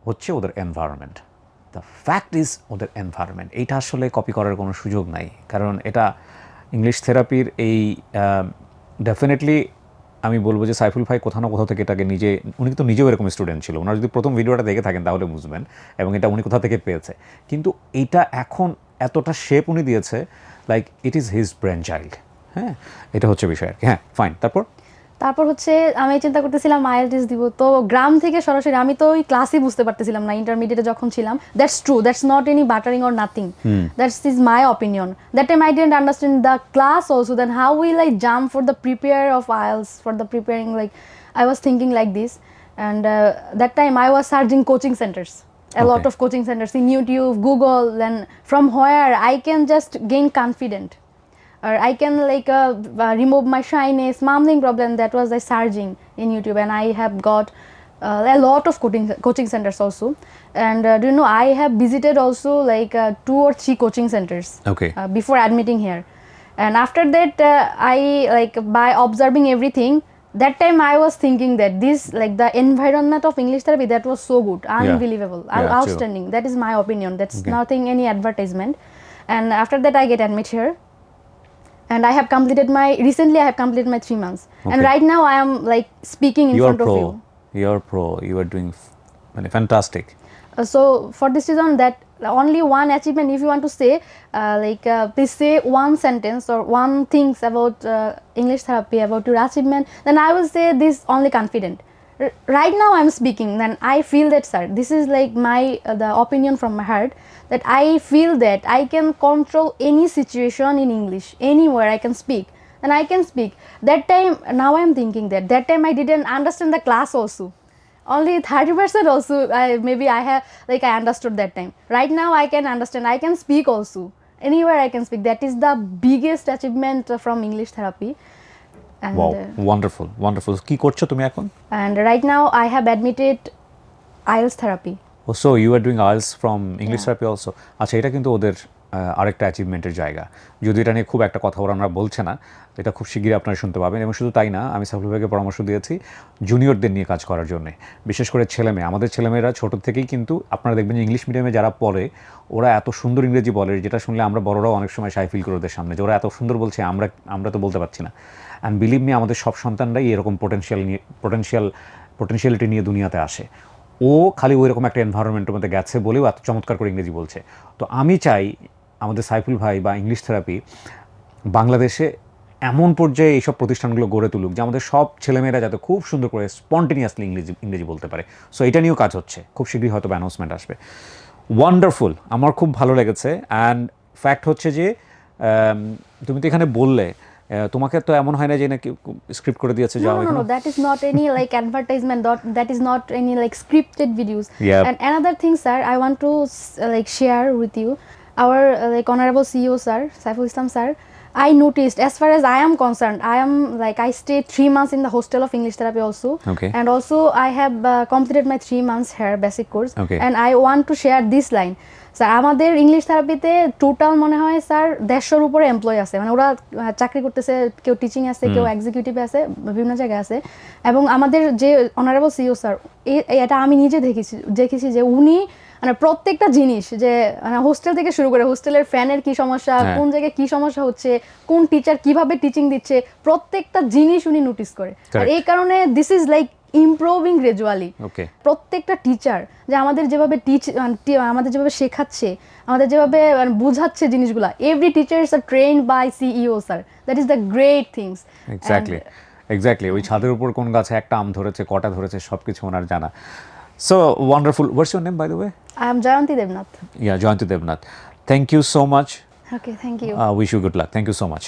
হচ্ছে ওদের এনভায়রনমেন্ট। দ্য ফ্যাক্ট ইজ ওদের এনভায়রনমেন্ট। এইটা আসলে কপি করার কোনো সুযোগ নাই, কারণ এটা ইংলিশ থেরাপির এই ডেফিনেটলি আমি বলবো যে সাইফুল ভাই কোথাও না কোথাও থেকে এটাকে উনি কিন্তু নিজেও এরকম স্টুডেন্ট ছিল। ওনার যদি প্রথম ভিডিওটা দেখে থাকেন তাহলে বুঝবেন, এবং এটা উনি কোথা থেকে পেয়েছে। কিন্তু এইটা এখন এতটা শেপ উনি দিয়েছে, like it is his brain child. হ্যাঁ, এটা হচ্ছে বিষয় আর কি। হ্যাঁ, ফাইন। তারপর হচ্ছে আমি চিন্তা করতেছিলাম IELTS দিব, তো গ্রাম থেকে সরাসরি আমি তো ওই ক্লাসই বুঝতে পারতেছিলাম না ইন্টারমিডিয়েটে যখন ছিলাম। That's true, that's not any buttering or nothing, that's is my opinion. That time I didn't understand the class also, then how will I jump for the prepare of IELTS, for the preparing, like I was thinking like this. And that time I was searching coaching centres, a lot of coaching centers in YouTube, Google, and from where I can just gain confidence, or I can like remove my shyness, mumbling problem. That was I searching in YouTube, and I have got a lot of coaching centers also. And do you know, I have visited also like 2 or 3 coaching centers before admitting here. And after that I like by observing everything, that time I was thinking that this like the environment of English therapy, that was so good, unbelievable, outstanding. That is my opinion. That's nothing any advertisement. And after that I get admit here, and I have completed recently I have completed my 3 months. And right now I am like speaking in front of you. You're pro. You are doing fantastic. So for this reason, that only one achievement, if you want to say please say one sentence or one things about English therapy, about your achievement, then I will say this only confident. Right now I'm speaking, then I feel that, sir, this is like my the opinion from my heart, that I feel that I can control any situation in English, anywhere I can speak. and I can speak. That time, now I'm thinking that time I didn't understand the class also. Only 30% also, maybe I have, like I understood that time. Right now I can understand, I can speak also. Anywhere I can speak. That is the biggest achievement from English therapy. And, wow, wonderful wonderful. কি করছো তুমি এখন? and right now I have admitted IELTS therapy. So you are doing IELTS from English therapy also. আচ্ছা, এটা কিন্তু ওদের আরেকটা অ্যাচিভমেন্টের জায়গা। যদি এটা নিয়ে খুব একটা কথা ওরা আমরা বলছে না, এটা খুব শিগগিরই আপনারা শুনতে পাবেন। এবং শুধু তাই না, আমি সাইফুল ভাইকে পরামর্শ দিয়েছি জুনিয়রদের নিয়ে কাজ করার জন্য, বিশেষ করে ছেলেমেয়ে। আমাদের ছেলেমেয়েরা ছোটো থেকেই কিন্তু আপনারা দেখবেন যে ইংলিশ মিডিয়ামে যারা পড়ে ওরা এত সুন্দর ইংরেজি বলে, যেটা শুনলে আমরা বড়রাও অনেক সময় শাই ফিল করি ওদের সামনে, যে ওরা এত সুন্দর বলছে, আমরা তো বলতে পারছি না। অ্যান্ড বিলিভ মি, আমাদের সব সন্তানরাই এরকম পোটেনশিয়ালিটি নিয়ে দুনিয়াতে আসে। ও খালি ওই রকম একটা এনভায়রনমেন্টের মধ্যে গেছে বলেও এত চমৎকার করে ইংরেজি বলছে। তো আমি চাই আমাদের সাইফুল ভাই বা ইংলিশ থেরাপি বাংলাদেশে এমন পর্যায়ে এইসব প্রতিষ্ঠানগুলো গড়ে তুলুক যে আমাদের সব ছেলেমেয়েরা যাতে খুব সুন্দর করে স্পন্টেনিয়াসলি ইংরেজি বলতে পারে। সো এটা নিয়েও কাজ হচ্ছে, খুব শীঘ্রই হয়তো অ্যানাউন্সমেন্ট আসবে। ওয়ান্ডারফুল, আমার খুব ভালো লেগেছে। অ্যান্ড ফ্যাক্ট হচ্ছে যে তুমি তো এখানে বললে তোমাকে তো এমন হয় না যে নাকি স্ক্রিপ্ট করে দিয়েছে যাও। No, that is not any like advertisement. That is not any like scripted videos. Yep. And another thing, sir, I want to like share with you, our like honorable CEO, sir, Saiful Islam, sir. I noticed, as far as I am concerned, I stayed 3 months in the hostel of English therapy also. Okay. And also I have completed my 3 months here basic course. Okay. And I want to share this line. Sir, আমাদের English থেরাপিতে total মনে হয় sir 150-র উপরে employ আছে, মানে ওরা চাকরি করতেছে, কেউ টিচিং আছে, কেউ এক্সিকিউটিভ আছে, বিভিন্ন জায়গায় আছে। এবং আমাদের যে অনারেবল সিইও স্যার, এটা আমি নিজে দেখেছি যে উনি মানে প্রত্যেকটা জিনিস, যে হোস্টেল থেকে শুরু করে হোস্টেলের ফ্যানের কি সমস্যা, কোন জায়গায় কি সমস্যা হচ্ছে, কোন টিচার কিভাবে টিচিং দিচ্ছে, প্রত্যেকটা জিনিস উনি নোটিস করে। আর এই কারণে this is like improving gradually. প্রত্যেকটা টিচার যে আমাদের যেভাবে আমাদের যেভাবে শেখাচ্ছে, আমাদের যেভাবে বোঝাচ্ছে জিনিসগুলা, every teacher is trained by CEO sir. That is the great things. Exactly ওই ছাদের উপর কোন গাছে একটা আম ধরেছে, কটা ধরেছে, সব কিছু ওনার জানা। So wonderful. What's your name by the way? I am Jayanti Debnath. Yeah, Jayanti Debnath. Thank you so much. Okay, thank you. Wish you good luck. Thank you so much.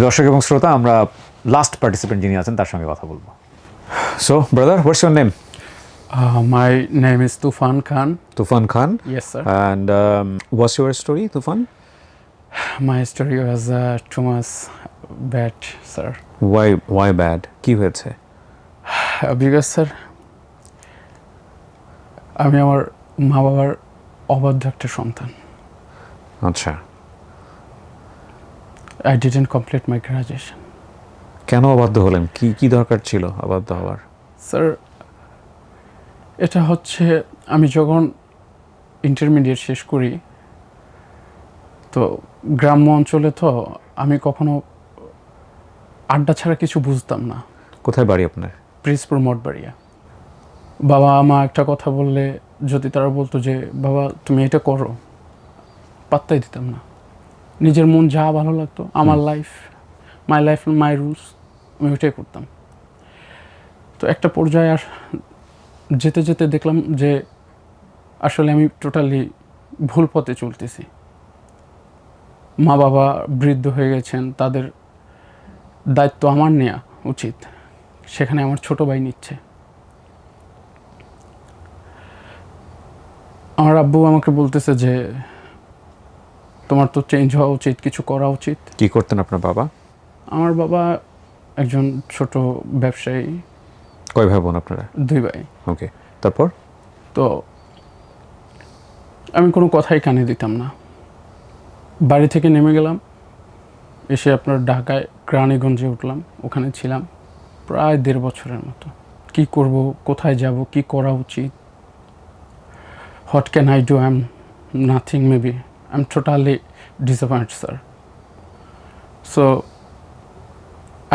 দর্শক এবং শ্রোতা, আমরা লাস্ট পার্টিসিপেন্ট যিনি আছেন তার সঙ্গে কথা বলবো। So, brother, what's your name? My name is Tufan Khan. Tufan Khan? Yes, sir. And what's your story, Tufan? My story was too much bad, sir. Why bad? কি হয়েছে? Because, sir, আমি আমার মা বাবার অবাধ্য একটা সন্তান। আচ্ছা। I didn't complete my graduation. কেন অবাধ্য হলেন? কি দরকার ছিল অবাধ্য হওয়ার? স্যার, এটা হচ্ছে আমি যখন ইন্টারমিডিয়েট শেষ করি, তো গ্রাম্য অঞ্চলে তো আমি কখনো আড্ডা ছাড়া কিছু বুঝতাম না। কোথায় বাড়ি আপনার? প্রিসপুর মঠবাড়িয়া। বাবা মা একটা কথা বললে যদি তারা বলতো যে বাবা তুমি এটা করো, পাত্তাই দিতাম না। নিজের মন যা ভালো লাগতো, আমার life, my life my rules, আমি ওইটাই করতাম। তো একটা পর্যায়ে আর যেতে যেতে দেখলাম যে আসলে আমি টোটালি ভুল পথে চলতেছি। মা বাবা বৃদ্ধ হয়ে গেছেন, তাদের দায়িত্ব আমার নেওয়া উচিত, সেখানে আমার ছোট ভাই নিচ্ছে। আমার আব্বু আমাকে বলতেছে যে তোমার তো চেঞ্জ হওয়া উচিত, কিছু করা উচিত। কি করতেন আপনার বাবা? আমার বাবা একজন ছোট ব্যবসায়ী। কয় ভাই বোন আপনারা? 2 ভাই। ওকে, তারপর? তো আমি কোনো কথাই কানে দিতাম না। বাড়ি থেকে নেমে গেলাম, এসে আপনার ঢাকায় কেরানীগঞ্জে উঠলাম, ওখানে ছিলাম প্রায় 1.5 বছরের মতো। কি করব, কোথায় যাব, কি করা উচিত, what can I do, I am nothing, maybe I am totally disappointed, sir. So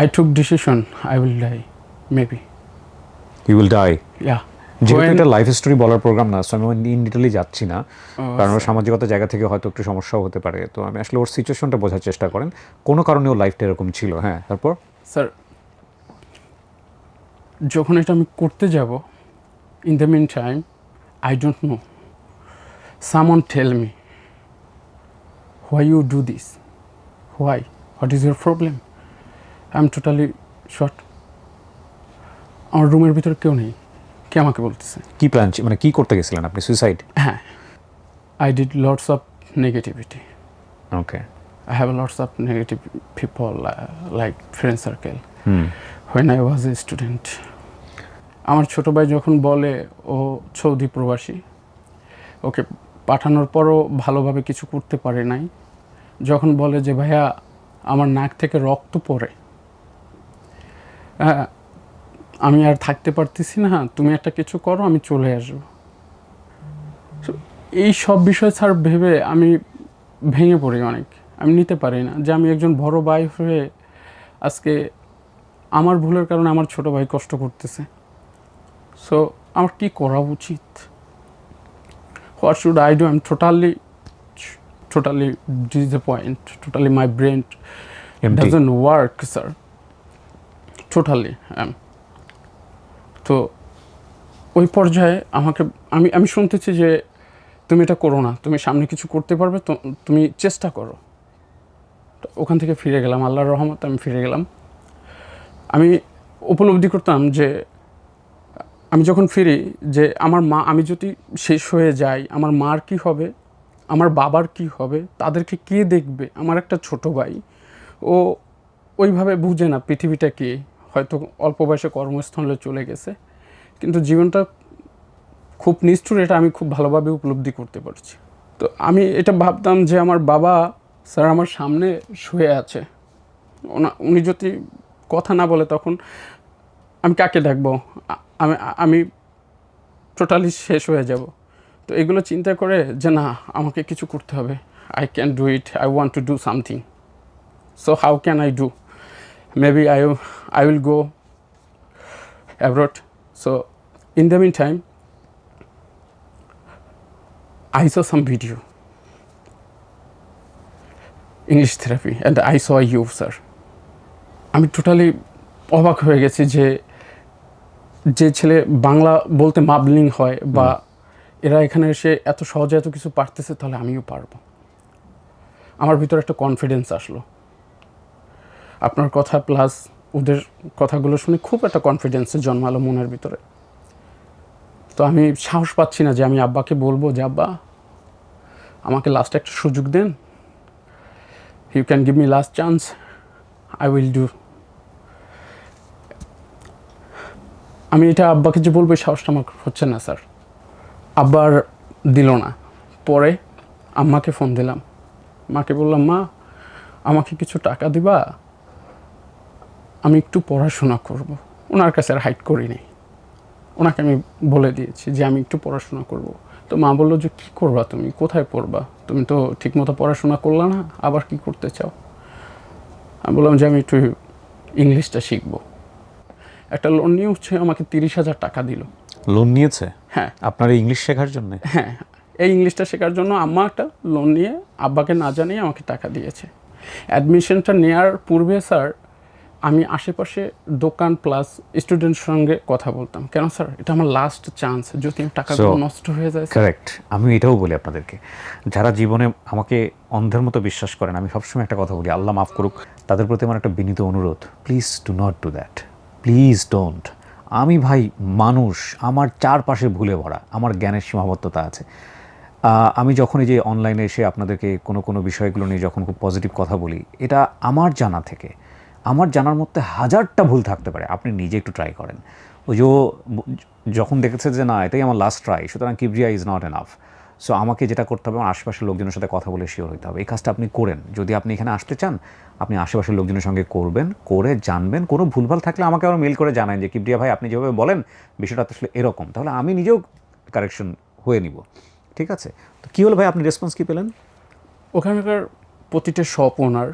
I took decision, I will die, maybe. You will die? Yeah. যেহেতু এটা লাইফ স্টোরি বলার প্রোগ্রাম না, সো আমি ইন ডিটেইলে যাচ্ছি না, কারণ ওর সামাজিকতা জায়গা থেকে হয়তো একটু সমস্যাও হতে পারে। তো আমি আসলে ওর সিচুয়েশনটা বোঝার চেষ্টা করেন, কোনো কারণে ওর লাইফটা এরকম ছিল। হ্যাঁ, তারপর? স্যার, যখন এটা আমি করতে যাব, in the mean time I don't know, someone tell me why you do this, why, what is your problem. I am totally short. আমার রুমের ভিতরে কেউ নেই, কে আমাকে বলতেছে? কি প্ল্যান, মানে কি করতে গেছিলেন আপনি? সুইসাইড? হ্যাঁ, I did lots of negativity. Okay. I have lots of negative people like friend circle when I was a student. আমার ছোট ভাই যখন বলে ও সৌদি প্রবাসী, ওকে পাঠানোর পরও ভালোভাবে কিছু করতে পারে নাই। যখন বলে যে ভাইয়া আমার নাক থেকে রক্ত পড়ে, আমি আর থাকতে পারতেছি না, তুমি একটা কিছু করো, আমি চলে আসবো। এই সব বিষয় স্যার ভেবে আমি ভেঙে পড়ি অনেক। আমি নিতে পারি না যে আমি একজন বড় ভাই হয়ে আজকে আমার ভুলের কারণে আমার ছোট ভাই কষ্ট করতেছে। সো আমার কি করা উচিত? What should I do? I am totally disappoint, totally my brain doesn't work sir, totally. তো ওই পর্যায়ে আমাকে আমি শুনতেছি যে তুমি এটা করো না, তুমি সামনে কিছু করতে পারবে, তুমি চেষ্টা করো। ওখান থেকে ফিরে গেলাম, আল্লাহর রহমতে আমি ফিরে গেলাম। আমি উপলব্ধি করতাম যে আমি যখন ফিরি যে আমার মা, আমি যদি শেষ হয়ে যাই আমার মার কি হবে, আমার বাবার কি হবে, তাদেরকে কে দেখবে? আমার একটা ছোট ভাই, ও ওইভাবে বুঝে না পৃথিবীটা কি, হয়তো অল্প বয়সে কর্মস্থলে চলে গেছে, কিন্তু জীবনটা খুব নিষ্ঠুর, এটা আমি খুব ভালোভাবে উপলব্ধি করতে পারছি। তো আমি এটা ভাবতাম যে আমার বাবা স্যার আমার সামনে শুয়ে আছে, উনি যদি কথা না বলে তখন আমি কাকে ডাকবো? আমি টোটালি শেষ হয়ে যাব। তো এগুলো চিন্তা করে যে না, আমাকে কিছু করতে হবে, I can do it, I want to do something. So how can I do? Maybe I will go abroad. So in the meantime I saw some video English therapy and I saw you sir. আমি totally অবাক হয়ে গেছি যে ছেলে বাংলা বলতে মাবলিং হয় বা এরা এখানে এসে এত সহজে এত কিছু পারতেছে, তাহলে আমিও পারবো। আমার ভিতরে একটা কনফিডেন্স আসলো আপনার কথা প্লাস ওদের কথাগুলো শুনে, খুব একটা কনফিডেন্স জন্মালো মনের ভিতরে। তো আমি সাহস পাচ্ছি না যে আমি আব্বাকে বলবো যে আব্বা আমাকে লাস্ট একটা সুযোগ দেন, you can give me last chance, I will do. আমি এটা আব্বাকে যে বলবো, সাহসটা আমার হচ্ছে না স্যার। আব্বার দিল না। পরে আম্মাকে ফোন দিলাম, মাকে বললাম মা আমাকে কিছু টাকা দিবা, আমি একটু পড়াশোনা করব। ওনার কাছে আর হাইড করিনি, ওনাকে আমি বলে দিয়েছি যে আমি একটু পড়াশোনা করব। তো মা বললো যে কী করবা তুমি, কোথায় পড়বা, তুমি তো ঠিকমতো পড়াশোনা করলা না, আবার কি করতে চাও? আমি বললাম যে আমি একটু ইংলিশটা শিখবো। একটা লোন নিয়ে হচ্ছে আমাকে 30,000 টাকা দিল। লোন নিয়েছে? হ্যাঁ। আপনার এই ইংলিশ শেখার জন্য? হ্যাঁ, এই ইংলিশটা শেখার জন্য আম্মা একটা লোন নিয়ে আব্বাকে না জানিয়ে আমাকে টাকা দিয়েছে। অ্যাডমিশনটা নেওয়ার পূর্বে স্যার আমি আশেপাশে দোকান প্লাস স্টুডেন্টের সঙ্গে কথা বলতাম। কেন স্যার, এটা আমার লাস্ট চান্স, যদি টাকাগুলো নষ্ট হয়ে যায়। কারেক্ট। আমি এটাও বলি আপনাদেরকে, যারা জীবনে আমাকে অন্ধের মতো বিশ্বাস করেন, আমি সবসময় একটা কথা বলি, আল্লাহ মাফ করুক, তাদের প্রতি আমার একটা বিনীত অনুরোধ, please do not do that, please don't. আমি ভাই মানুষ, আমার চারপাশে ভুলে ভরা, আমার জ্ঞানের সীমাবদ্ধতা আছে। আমি যখন এই যে অনলাইনে এসে আপনাদেরকে কোনো বিষয়গুলো নিয়ে যখন খুব পজিটিভ কথা বলি, এটা আমার জানা থেকে, আমার জানার মধ্যে হাজারটা ভুল থাকতে পারে। আপনি নিজে একটু ট্রাই করেন। ওই যে যখন দেখেছে যে না এটাই আমার লাস্ট ট্রাই, সুতরাং Kibria is not enough. So আমাকে যেটা করতে হবে, আমার আশেপাশের লোকজনের সাথে কথা বলে শিওর হতে হবে। এই কাজটা আপনি করেন। যদি আপনি এখানে আসতে চান, আপনি আশেপাশের লোকজনের সঙ্গে করবেন, করে জানবেন। কোনো ভুলভাল থাকলে আমাকে আবার মেল করে জানান যে কিবরিয়া ভাই আপনি যেভাবে বলেন বিষয়টা আসলে এরকম, তাহলে আমি নিজেও কারেকশন হয়ে নিব। ঠিক আছে? তো কী হলো ভাই, আপনি রেসপন্স কী পেলেন? ওখানকার প্রতিটা শপ ওনার,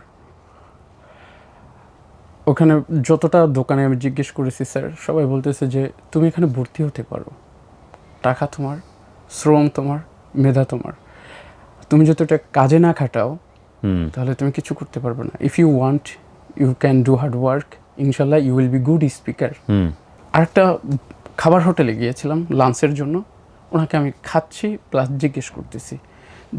ওখানে যতটা দোকানে আমি জিজ্ঞেস করেছি স্যার, সবাই বলতেছে যে তুমি এখানে ভর্তি হতে পারো, টাকা তোমার, শ্রম তোমার, মেধা তোমার, তুমি যদি এটা কাজে না খাটাও তাহলে তুমি কিছু করতে পারবে না। If you want you can do hard work, ইনশাল্লাহ you will be good speaker. আরেকটা খাবার হোটেলে গিয়েছিলাম লাঞ্চের জন্য, ওনাকে আমি খাচ্ছি প্লাস জিজ্ঞেস করতেছি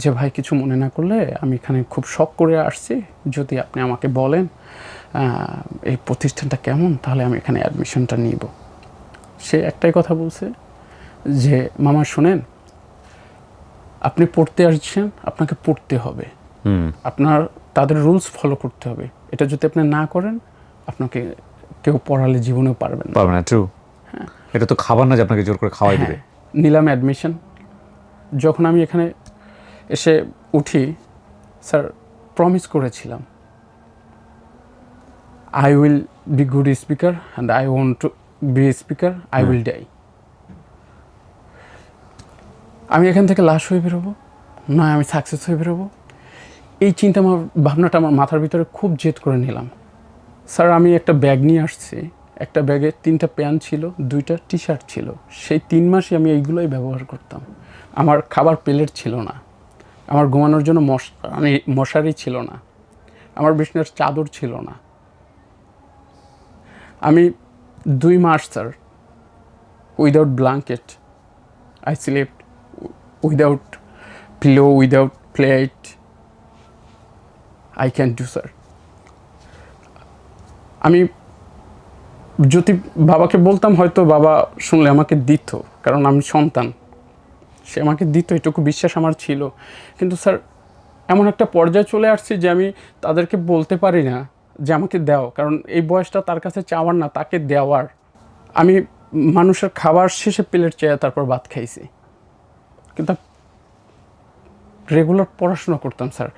যে ভাই কিছু মনে না করলে আমি এখানে খুব শখ করে আসছি, যদি আপনি আমাকে বলেন এই প্রতিষ্ঠানটা কেমন, তাহলে আমি এখানে অ্যাডমিশনটা নিব। সে একটাই কথা বলছে যে মামা শোনেন, আপনি পড়তে আসছেন, আপনাকে পড়তে হবে, আপনার তাদের রুলস ফলো করতে হবে। এটা যদি আপনি না করেন, আপনাকে কেউ পড়ালে জীবনেও পারবেন না। ট্রু। এটা তো খাবার না যে আপনাকে জোর করে খাওয়াই দিবে। নিলাম অ্যাডমিশন। যখন আমি এখানে এসে উঠি, স্যার প্রমিস করেছিলাম, I will be good speaker and I want to be a speaker, I will die. আমি এখান থেকে লাশ হয়ে বেরোবো, নয় আমি সাকসেস হয়ে বেরোবো, এই চিন্তা ভাবনাটা আমার মাথার ভিতরে খুব জেদ করে নিলাম। স্যার আমি একটা ব্যাগ নিয়ে আসছি, একটা ব্যাগে 3টা প্যান্ট ছিল, 2টা টি শার্ট ছিল। সেই 3 মাসে আমি এইগুলোই ব্যবহার করতাম। আমার খাবার প্লেট ছিল না, আমার ঘুমানোর জন্য মশারি ছিল না, আমার বিছানার চাদর ছিল না। আমি 2 মাস sir without blanket, I slept without pillow, without plate, I can do sir. আমি যদি বাবাকে বলতাম, হয়তো বাবা শুনলে আমাকে দিত, কারণ আমি সন্তান, সে আমাকে দিত, এটুকু বিশ্বাস আমার ছিল। কিন্তু স্যার এমন একটা পর্যায়ে চলে আসছি যে আমি তাদেরকে বলতে পারি না যে আমাকে দাও, কারণ এই বয়সটা তার কাছে চাওয়ার না, তাকে দেওয়ার। আমি মানুষের খাবার শেষে প্লেট চেয়ে তারপর ভাত খাইছি, কিন্তু রেগুলার পড়াশোনা করতাম স্যার।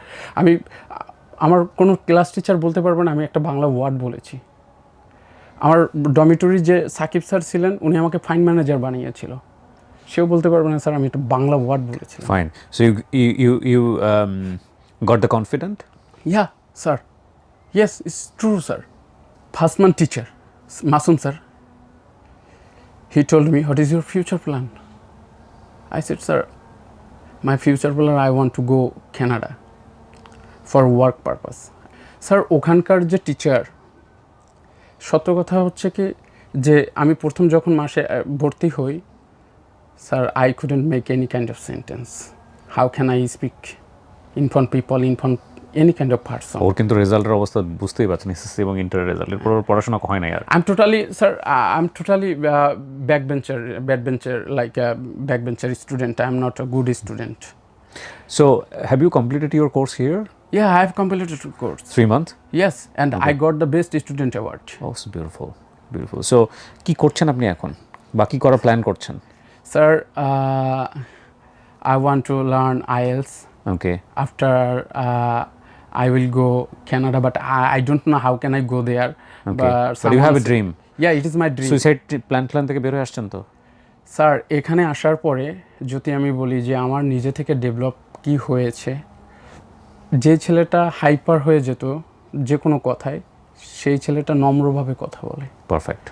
আমার কোনো ক্লাস টিচার বলতে পারবে না আমি একটা বাংলা ওয়ার্ড বলেছি। আমার ডমিটরি যে সাকিব স্যার ছিলেন, উনি আমাকে ফাইন ম্যানেজার বানিয়েছিল, সেও বলতে পারবে না স্যার আমি একটা বাংলা ওয়ার্ড বলেছি। Fine. So you got the confident? Yeah sir, yes, it's true sir. First man teacher Masum sir, he told me what is your future plan? I said, sir, my future plan, I want to go Canada for work purpose. Sir ওখানকার যে teacher, সত্য কথা হচ্ছে কি যে আমি প্রথম যখন মাসে ভর্তি হই, sir I couldn't make any kind of sentence. How can I speak in front people, in front any kind of person. ওর কিন্তু রেজাল্টের অবস্থা বুঝতেই পারছেন, এসএসসি এবং ইন্টার রেজাল্টের পর পড়াশোনা হয় না আর। I'm totally, sir, I'm totally backbencher, like a backbencher student. I'm not a good student. So have you completed your course here? Yeah, I have completed the course. 3 months? Yes, and I got the best student award. Oh, so beautiful, beautiful. So কি করছেন আপনি এখন, বা কি করার plan করছেন? Sir, I want to learn IELTS. Okay. After I will go Canada, but I don't know how can I go there. Okay. But you have a dream. Yeah, it is my dream. Suicide plan থেকে বের হয়ে আসছেন তো? Sir এখানে আসার পরে যদি আমি বলি যে আমার নিজে থেকে ডেভেলপ কি হয়েছে, যে ছেলেটা হাইপার হয়ে যেত যে কোনো কথায়, সেই ছেলেটা নম্রভাবে কথা বলে। পারফেক্ট।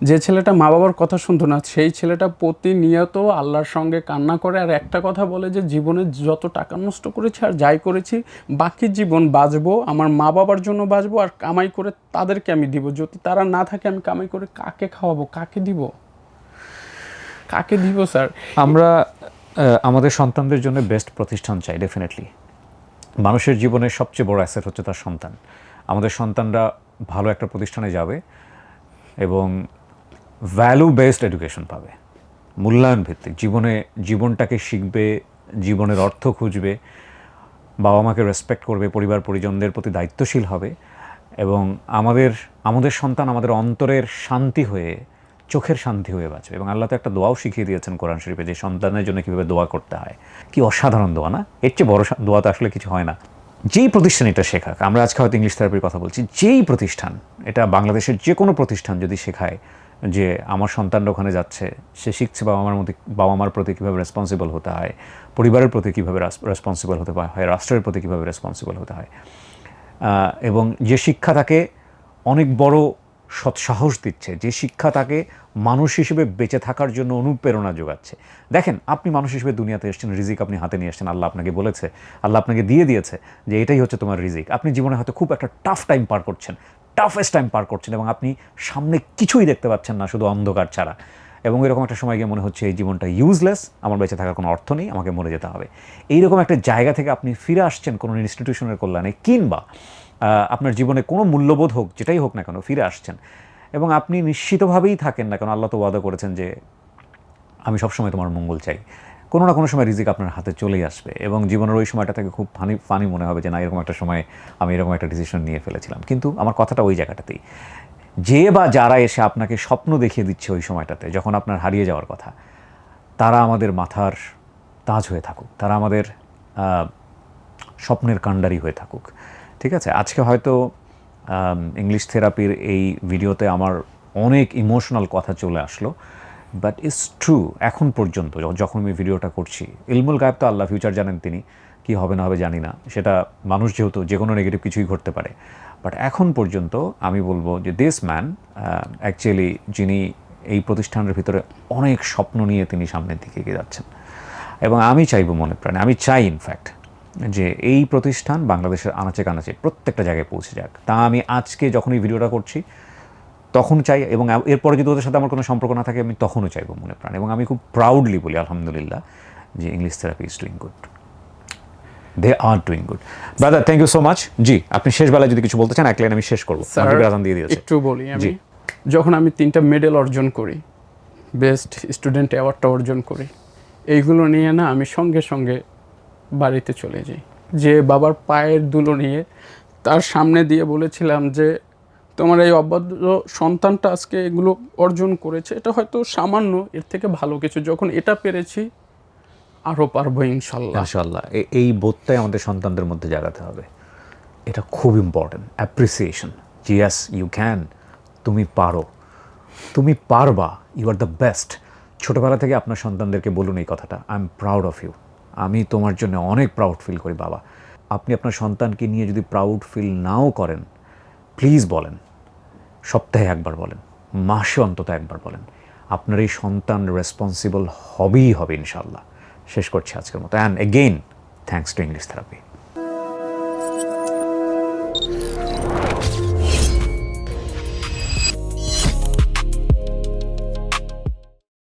যে ছেলেটা মা বাবার কথা শুনতো না, সেই ছেলেটা প্রতিনিয়ত আল্লাহর সঙ্গে কান্না করে আর একটা কথা বলে যে জীবনে যত টাকা নষ্ট করেছি আর যাই করেছি, বাকি জীবন বাঁচবো আমার মা বাবার জন্য বাঁচবো, আর কামাই করে তাদেরকে আমি দিব। যদি তারা না থাকে আমি কামাই করে কাকে খাওয়াবো, কাকে দিব, কাকে দিব স্যার? আমরা আমাদের সন্তানদের জন্য বেস্ট প্রতিষ্ঠান চাই ডেফিনেটলি। মানুষের জীবনের সবচেয়ে বড় অ্যাসেট হচ্ছে তার সন্তান। আমাদের সন্তানরা ভালো একটা প্রতিষ্ঠানে যাবে এবং ভ্যালু বেসড এডুকেশন পাবে, মূল্যায়ন ভিত্তিক। জীবনটাকে শিখবে, জীবনের অর্থ খুঁজবে, বাবা মাকে রেসপেক্ট করবে, পরিবার পরিজনদের প্রতি দায়িত্বশীল হবে, এবং আমাদের সন্তান আমাদের অন্তরের শান্তি হয়ে, চোখের শান্তি হয়ে বাঁচবে। এবং আল্লাহ তো একটা দোয়াও শিখিয়ে দিয়েছেন কোরআন শরীফে, যে সন্তানের জন্য কীভাবে দোয়া করতে হয়। কি অসাধারণ দোয়া না? এর চেয়ে বড় দোয়া তো আসলে কিছু হয় না। যেই প্রতিষ্ঠান এটা শেখাক, আমরা আজকে হয়তো ইংলিশ থেরাপির কথা বলছি, যেই প্রতিষ্ঠান, এটা বাংলাদেশের যে কোনো প্রতিষ্ঠান যদি শেখায় যে আমার সন্তানরা ওখানে যাচ্ছে, সে শিখছে বাবা মার প্রতি কীভাবে রেসপন্সিবল হতে হয়, পরিবারের প্রতি কীভাবে রেসপন্সিবল হতে হয়, রাষ্ট্রের প্রতি কীভাবে রেসপন্সিবল হতে হয়, এবং যে শিক্ষা তাকে অনেক বড় সাহস দিচ্ছে, যে শিক্ষা তাকে মানুষ হিসেবে বেঁচে থাকার জন্য অনুপ্রেরণা যোগাচ্ছে। দেখেন, আপনি মানুষ হিসেবে দুনিয়াতে এসেছেন, রিজিক আপনি হাতে নিয়ে এসেছেন, আল্লাহ আপনাকে বলেছে, আল্লাহ আপনাকে দিয়ে দিয়েছে যে এটাই হচ্ছে তোমার রিজিক। আপনি জীবনে হয়তো খুব একটা টাফ টাইম পার করছেন, টাফেস্ট টাইম পার করছেন, এবং আপনি সামনে কিছুই দেখতে পাচ্ছেন না, শুধু অন্ধকার ছাড়া। এবং এরকম একটা সময় গিয়ে মনে হচ্ছে এই জীবনটা ইউজলেস, আমার বেঁচে থাকার কোনো অর্থ নেই, আমাকে মরে যেতে হবে। এইরকম একটা জায়গা থেকে আপনি ফিরে আসছেন কোনো ইনস্টিটিউশনের কল্যাণে, কিংবা আপনার জীবনে কোনো মূল্যবোধ হোক, যেটাই হোক না কেন, ফিরে আসছেন এবং আপনি নিশ্চিতভাবেই থাকেন না, কারণ আল্লাহ তো ওয়াদা করেছেন যে আমি সবসময় তোমার মঙ্গল চাই, কোনো না কোনো সময় রিজিক আপনার হাতে চলেই আসবে এবং জীবনের ওই সময়টা থেকে খুব ফানি মনে হবে যে না, এরকম একটা সময় আমি এরকম একটা ডিসিশন নিয়ে ফেলেছিলাম। কিন্তু আমার কথাটা ওই জায়গাটাতেই, যে বা যারা এসে আপনাকে স্বপ্ন দেখিয়ে দিচ্ছে ওই সময়টাতে যখন আপনার হারিয়ে যাওয়ার কথা, তারা আমাদের মাথার তাজ হয়ে থাকুক, তারা আমাদের স্বপ্নের কাণ্ডারি হয়ে থাকুক, ঠিক আছে? আজকে হয়তো ইংলিশ থেরাপির এই ভিডিওতে আমার অনেক ইমোশনাল কথা চলে আসলো, বাট ইটস ট্রু। এখন পর্যন্ত যখন আমি ভিডিওটা করছি, ইলমুল গায়েব তো আল্লাহ, ফিউচার জানেন তিনি, কি হবে না হবে জানি না, সেটা মানুষ যেহেতু যে কোনো নেগেটিভ কিছুই ঘটতে পারে, বাট এখন পর্যন্ত আমি বলবো যে দিস ম্যান অ্যাকচুয়ালি, যিনি এই প্রতিষ্ঠানের ভিতরে অনেক স্বপ্ন নিয়ে তিনি সামনের দিকে এগিয়ে যাচ্ছেন এবং আমি চাইবো মনে প্রাণে, আমি চাই ইনফ্যাক্ট যে এই প্রতিষ্ঠান বাংলাদেশের আনাচে কানাচে প্রত্যেকটা জায়গায় পৌঁছে যাক। তা আমি আজকে যখন এই ভিডিওটা করছি তখন চাই, এবং এরপরে যদি ওদের সাথে আমার কোনো সম্পর্ক না থাকে আমি তখনও চাইবো মনে প্রাণে, এবং আমি খুব প্রাউডলি বলি আলহামদুলিল্লাহ যে English therapy is doing good, they are doing good. Brother, thank you so much. জি, আপনি শেষ বেলায় যদি কিছু বলতে চান এক লাইন আমি শেষ করবো। আজান দিয়ে দিয়েছে। একটু বলি আমি, জি। যখন আমি 3টা মেডেল অর্জন করি, বেস্ট স্টুডেন্ট অ্যাওয়ার্ডটা অর্জন করি, এইগুলো নিয়ে না আমি সঙ্গে সঙ্গে বাড়িতে চলে যাই, যে বাবার পায়ের ধুলো নিয়ে তার সামনে দিয়ে বলেছিলাম যে তোমার এই অবাধ্য সন্তানটা আজকে এগুলো অর্জন করেছে, এটা হয়তো সামান্য, এর থেকে ভালো কিছু, যখন এটা পেরেছি আরও পারবো ইনশাল্লাহ। মাশাআল্লাহ, এই বোধটাই আমাদের সন্তানদের মধ্যে জাগাতে হবে, এটা খুব important. Appreciation, yes you can, তুমি পারো, তুমি পারবা, ইউ আর দ্য বেস্ট। ছোটোবেলা থেকে আপনার সন্তানদেরকে বলুন এই কথাটা, I am proud of you, আমি তোমার জন্য অনেক প্রাউড ফিল করি বাবা। আপনি আপনার সন্তানকে নিয়ে যদি প্রাউড ফিল নাও করেন, প্লিজ বলেন, সপ্তাহে একবার বলেন, মাসে অন্তত একবার বলেন, আপনার এই সন্তান রেসপন্সিবল হবেই হবে ইনশাল্লাহ। শেষ করছি আজকের মতো, and again thanks to English therapy.